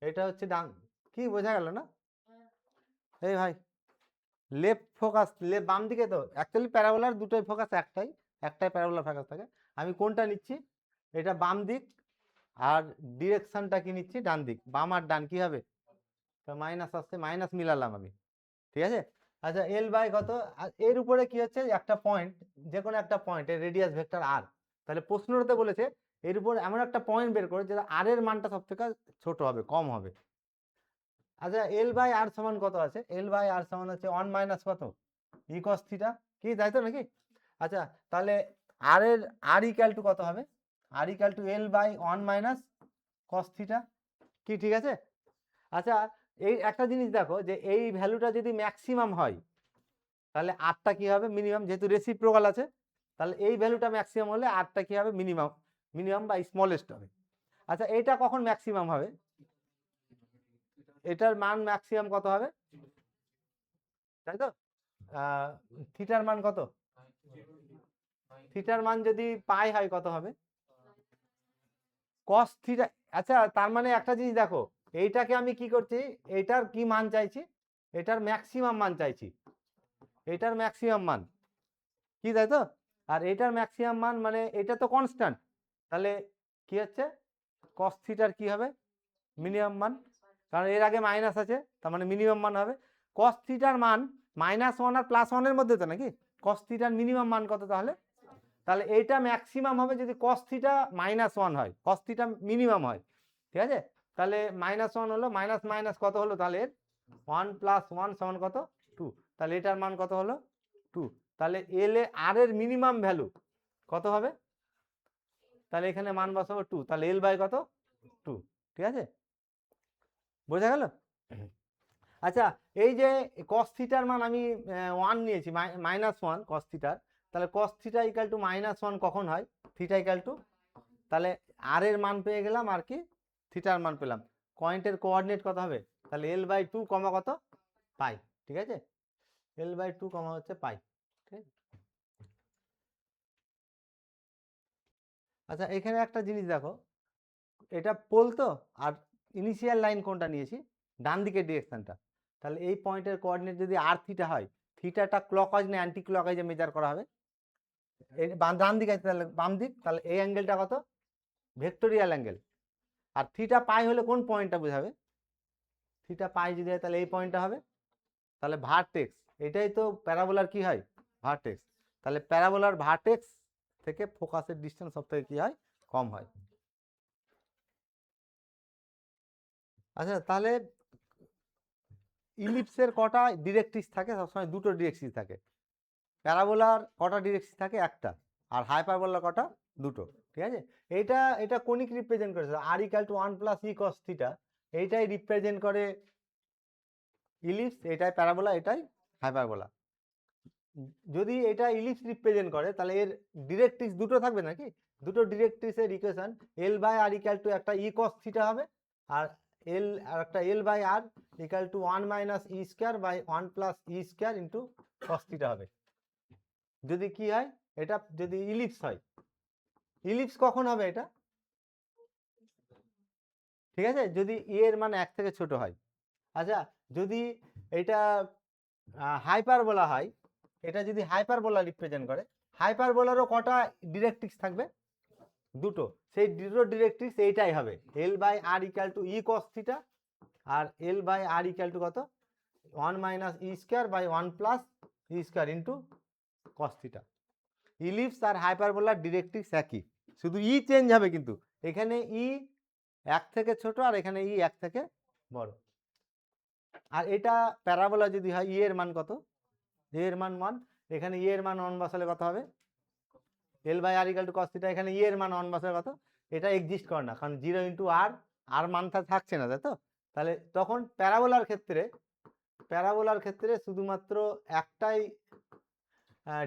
এটা হচ্ছে ডান, কি বোঝা গেল না, এই ভাই লেফট ফোকাস, বাম দিকে তো, অ্যাকচুয়ালি প্যারাবোলার দুটোই ফোকাস একটাই প্যারাবোলার ফোকাস থাকে, আমি কোনটা নিচ্ছি, এটা বাম দিক, আর ডিরেকশনটা কি নিচ্ছি ডান দিক, বাম আর ডান কি হবে, মাইনাস আসছে, মাইনাস মিলালাম আমি, ঠিক আছে। আচ্ছা এল বাই কত, আর এর উপরে কি হচ্ছে একটা পয়েন্ট, যে কোনো একটা পয়েন্টের রেডিয়াস ভেক্টর আর, তাহলে প্রশ্নটাতে বলেছে এর উপর এমন একটা পয়েন্ট বের করে যেটা আর এর মানটা সব থেকে ছোট হবে, কম হবে। আচ্ছা এল বাই আর সমান কত আছে? এল বাই আর সমান হচ্ছে 1 মাইনাস কত ই কস থিটা, কি তাই তো নাকি? আচ্ছা তাহলে আর এর আর ইকুয়াল টু কত হবে? R equal to l by 1 minus cos theta, কি ঠিক আছে? আচ্ছা এই একটা জিনিস দেখো যে এই ভ্যালুটা যদি ম্যাক্সিমাম হয় তাহলে আরটা কি হবে? মিনিমাম, যেহেতু রেসিপ্রোকাল আছে তাহলে এই ভ্যালুটা ম্যাক্সিমাম হলে আরটা কি হবে? মিনিমাম, মিনিমাম বা স্মলেস্ট হবে। আচ্ছা এটা কখন ম্যাক্সিমাম হবে? এটার মান ম্যাক্সিমাম কত হবে, তাই তো? থিটার মান কত? থিটার মান যদি পাই হয় কত হবে? Cos theta. আচ্ছা তার মানে একটা জিনিস দেখো, এইটাকে আমি কি করছি, এটার কি মান চাইছি? এটার ম্যাক্সিমাম মান চাইছি, এটার ম্যাক্সিমাম মান, কি তাই তো? আর এটার ম্যাক্সিমাম মান মানে এটা তো কনস্ট্যান্ট, তাহলে কি হচ্ছে কস থিটার কি হবে? মিনিমাম মান, কারণ এর আগে মাইনাস আছে তার মানে মিনিমাম মান হবে। কস থিটার মান -1 আর +1 মধ্যে তো নাকি? কস থিটার মিনিমাম মান কত তাহলে? তাহলে এইটা ম্যাক্সিমাম হবে যদি কস থিটা -1 হয়, কস থিটা মিনিমাম হয়, ঠিক আছে? তাহলে -1 হলো, মাইনাস মাইনাস কত হলো তাহলে? 1 + 1 সমান কত? 2। তাহলে এটার মান কত হলো? 2। তাহলে এল এ আর এর মিনিমাম ভ্যালু কত হবে? তাহলে এখানে মান বসাবো 2, তাহলে এল বাই কত? 2, ঠিক আছে? বোঝা গেল? আচ্ছা এই যে কস থিটার মান আমি 1 নিয়েছি, -1 কস থিটার, তাহলে কস থিটা ইকাল টু -1 কখন হয়? থিটা ইকাল টু, তাহলে আর এর মান পেয়ে গেলাম আর কি থিটার মান পেলাম। পয়েন্টের কোঅর্ডিনেট কত হবে? তাহলে এল বাই 2 কমা কত? পাই, ঠিক আছে? এল বাই 2 কমা হচ্ছে পাই, ঠিক আছে? আচ্ছা এখানে একটা জিনিস দেখো, এটা পোল তো, আর ইনিশিয়াল লাইন কোনটা নিয়েছি? ডান দিকের ডিরেকশনটা। তাহলে এই পয়েন্টের কোঅর্ডিনেট যদি আর থিটা হয়, থিটাটা ক্লকওয়াইজ না অ্যান্টি ক্লকওয়াইজে মেজার করা হবে? ডান দিকে আছে তাহলে বাম দিক, তাহলে এই অ্যাঙ্গেলটা কত? ভেক্টোরিয়াল অ্যাঙ্গেল। আর থিটা পাই হলে কোন পয়েন্টটা বোঝাবে? থিটা পাই যদি হয় তাহলে এই পয়েন্টটা হবে, তাহলে ভার্টেক্স, এটাই তো প্যারাবোলার কি হয়? ভার্টেক্স। তাহলে প্যারাবোলার ভার্টেক্স থেকে ফোকাসের ডিসটেন্স সব থেকে কি হয়? কম হয়। আচ্ছা তাহলে ইলিপসের কটা ডিরেক্ট্রিক্স থাকে? সবসময় দুটো ডিরেক্ট্রিক্স থাকে। প্যারাবোলার কটা ডিরেক্ট্রিক্স থাকে? একটা। আর হাইপারবোলার কটা? দুটো, ঠিক আছে? এটা এটা কোনিক রিপ্রেজেন্ট করেছে r equal to 1 + e cos theta, এইটাই রিপ্রেজেন্ট করে ইলিপস, এটাই প্যারাবোলা, এটাই হাইপারবোলা। যদি এটা ইলিপস রিপ্রেজেন্ট করে তাহলে এর ডিরেক্ট্রিক্স দুটো থাকবে নাকি? দুটো ডিরেক্ট্রিক্সের equation l by R equal to একটা ই কস থিটা হবে, আর এল আর একটা এল by R equal to 1 - e² বাই 1 + e² ইন্টু কস থিটা হবে। যদি কি হয়, এটা যদি ইলিপস হয়, ইলিপস কখন হবে এটা? ঠিক আছে, যদি ই এর মান 1 থেকে ছোট হয়। আচ্ছা যদি এটা হাইপারবোলা হয়, এটা যদি হাইপারবোলা রিপ্রেজেন্ট করে, হাইপারবোলারও কটা ডিরেক্ট্রিক্স থাকবে? দুটো। সেই দুটো ডিরেক্ট্রিক্স এইটাই হবে এল by R equal to e cos theta, আর এল বাই আর ইকুয়াল টু কত? 1 - e² বাই 1 + e² into cos theta. Ellipse আর হাইপারবোলার ডিরেক্ট্রিক্স একই, শুধু ই চেঞ্জ হবে, কিন্তু এখানে ই 1 থেকে ছোট আর এখানে ই 1 থেকে বড়। আর এটা প্যারাবোলা যদি হয়, ই এর মান কত? এ এর মান 1, এখানে ই এর মান 1 বসালে কত হবে? এল by R equal to cos theta, এখানে ই এর মান 1 বসালে কত? এটা এক্সিস্ট করে না, কারণ 0 ইন্টু আর, আর মানটা থাকছে না, তাই তো? তাহলে তখন প্যারাবোলার ক্ষেত্রে শুধুমাত্র একটাই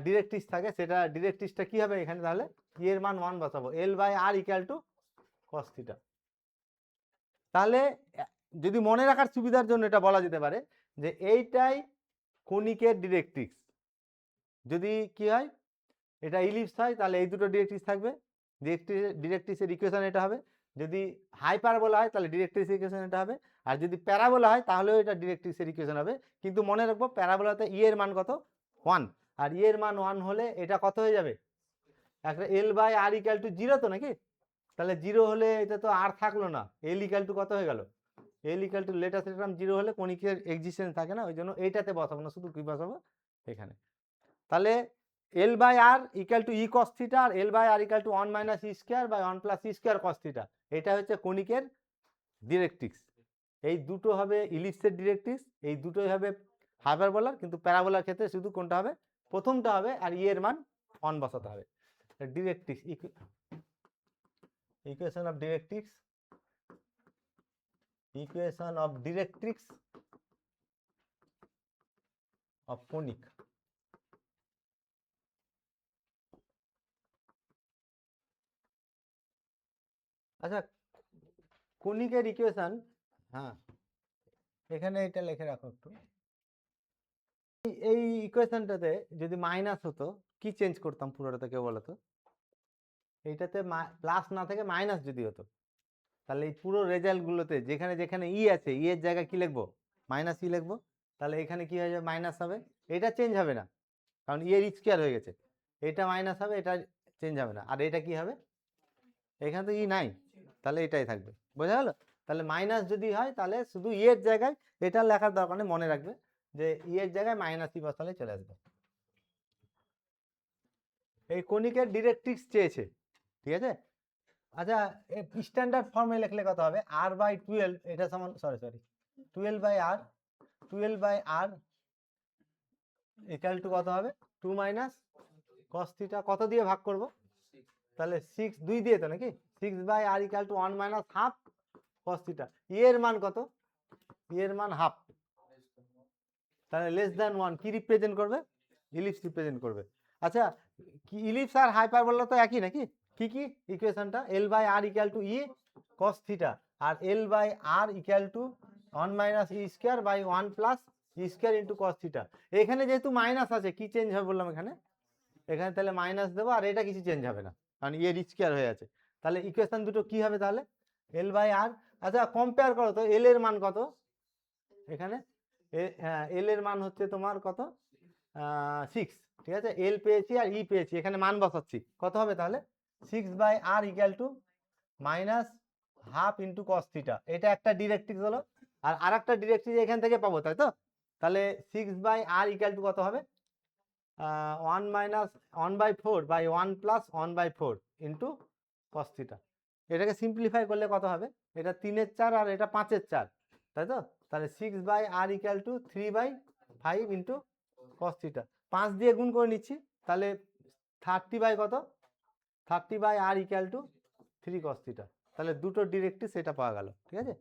ডিরেক্ট্রিক্স থাকে, সেটা ডিরেক্ট্রিক্সটা কি হবে এখানে? তাহলে ই এর মান 1 বসাবো, L by R equal to cos theta. তাহলে যদি মনে রাখার সুবিধার জন্য এটা বলা যেতে পারে যে এইটাই কনিকের ডিরেক্ট্রিক্স। যদি কি হয়, এটা ইলিপস হয় তাহলে এই দুটো ডিরেক্ট্রিক্স থাকবে, ডিরেক্ট্রিক্সের ইকুয়েশন এটা হবে। যদি হাইপারবোলা হয় তাহলে ডিরেক্ট্রিক্সের ইকুয়েশন এটা হবে, আর যদি প্যারাবোলা হয় তাহলেও এটা ডিরেক্ট্রিক্সের ইকুয়েশন হবে। কিন্তু মনে রাখবো প্যারাবোলাতে ই এর মান কত? 1, আর ই এর মান 1 হলে এটা কত হয়ে যাবে? একটা এল বাই আর ইকুয়াল টু 0 তো নাকি? তাহলে 0 হলে এটা তো আর থাকলো না, এল ইকুয়াল টু কত হয়ে গেল? এল ইকুয়াল টু লেটার 0 হলে কনিকের এক্সিস্টেন্স থাকে না, ওই জন্য এইটাতে বসাবো না, শুধু কি বসাবো? এখানে। তাহলে L by R equal to e cos theta আর এল by R equal to 1 minus e square by 1 plus e square cos theta. এটা হচ্ছে কনিকের ডিরেক্ট্রিক্স। এই দুটো হবে ইলিপসের ডিরেক্ট্রিক্স, এই দুটোই হবে হাইপারবোলার, কিন্তু প্যারাবোলার ক্ষেত্রে শুধু কোনটা হবে, প্রথমটা হবে, আর ই এর মান 1 বসাতে হবে। Directrix equation of directrix, equation of directrix of conic. আচ্ছা, কনিকের ইকুয়েশন, হ্যাঁ এখানে এটা লিখে রাখো একটু। এই ইকুয়েশনটাতে যদি মাইনাস হতো কি চেঞ্জ করতাম পুরোটাতে, কেউ বলো তো? এইটাতে প্লাস না থেকে মাইনাস যদি হতো, তাহলে এই পুরো রেজাল্টগুলোতে যেখানে যেখানে ই আছে, ই এর জায়গায় কি লিখবো, মাইনাস ই লিখবো। তাহলে এখানে কি হয়ে যাবে, মাইনাস হবে। এটা চেঞ্জ হবে না, কারণ ই এর স্কোয়ার হয়ে গেছে। এটা মাইনাস হবে, এটা চেঞ্জ হবে না। আর এটা কি হবে, এখানে তো ই নাই, তাহলে এটাই থাকবে। বোঝা গেল? তাহলে মাইনাস যদি হয় তাহলে শুধু ই এর জায়গায়, এটা লেখার দরকার নেই, মনে রাখবে যে ই এর জায়গায় মাইনাস ই বসালে চলে আসবে। এই কনিকের ডিরেক্ট্রিক্স চেয়েছে, ঠিক আছে। আচ্ছা, স্ট্যান্ডার্ড ফর্মে লিখলে কত হবে, আর বাই 12, এটা সমান, sorry 12 by R, 12 by R equal to কত হবে, 2 মাইনাস কস থিটা, কত দিয়ে ভাগ করব, তাহলে 6 2 দিয়ে তো নাকি, 6 by R equal to 1 minus half cos theta. E এর মান কত, ই এর মান হাফ, তাহলে লেস দ্যান 1 কি রিপ্রেজেন্ট করবে, ইলিপস রিপ্রেজেন্ট করবে। আচ্ছা, কি ইলিপস আর হাইপারবোলা তো একই নাকি? কি কি ইকুয়েশনটা, l by R equal to e cos theta আর এল by R equal to 1 minus e square by 1 plus e square into cos theta. এখানে যেহেতু মাইনাস আছে, কি চেঞ্জ হবে বললাম এখানে, এখানে তাহলে মাইনাস দেবো, আর এটা কিছু চেঞ্জ হবে না, কারণ ই এর স্কোয়ার হয়ে আছে। তাহলে ইকুয়েশন দুটো কি হবে তাহলে, এল বাই আর। আচ্ছা, কম্পেয়ার করো তো, এল এর মান কত এখানে, এল এর মান হচ্ছে তোমার কত, 6, ঠিক আছে। এল পেয়েছি আর ই পেয়েছি, এখানে মান বসাচ্ছি, কত হবে তাহলে 6 by R equal to minus half into cos theta. এটা একটা ডিরেক্ট্রিক্স হলো, আর আরেকটা ডিরেক্ট্রিক্স এখান থেকে পাবো, তাই তো। তাহলে 6 বাই আর ইকুয়াল টু কত হবে, 1 minus 1 by 4 by 1 plus 1 by 4 into cos theta. এটাকে সিম্পলিফাই করলে কত হবে, এটা 3-এর 4 আর এটা 5-এর 4, তাই তো। তাহলে 6 by R equal to 3 by 5 into cos theta, 5 দিয়ে গুণ করে নিচ্ছি, তাহলে 30 বাই কত, 30 by R equal to 3 cos theta. তাহলে দুটো ডিরেক্ট্রিক্স সেটা পাওয়া গেল, ঠিক আছে।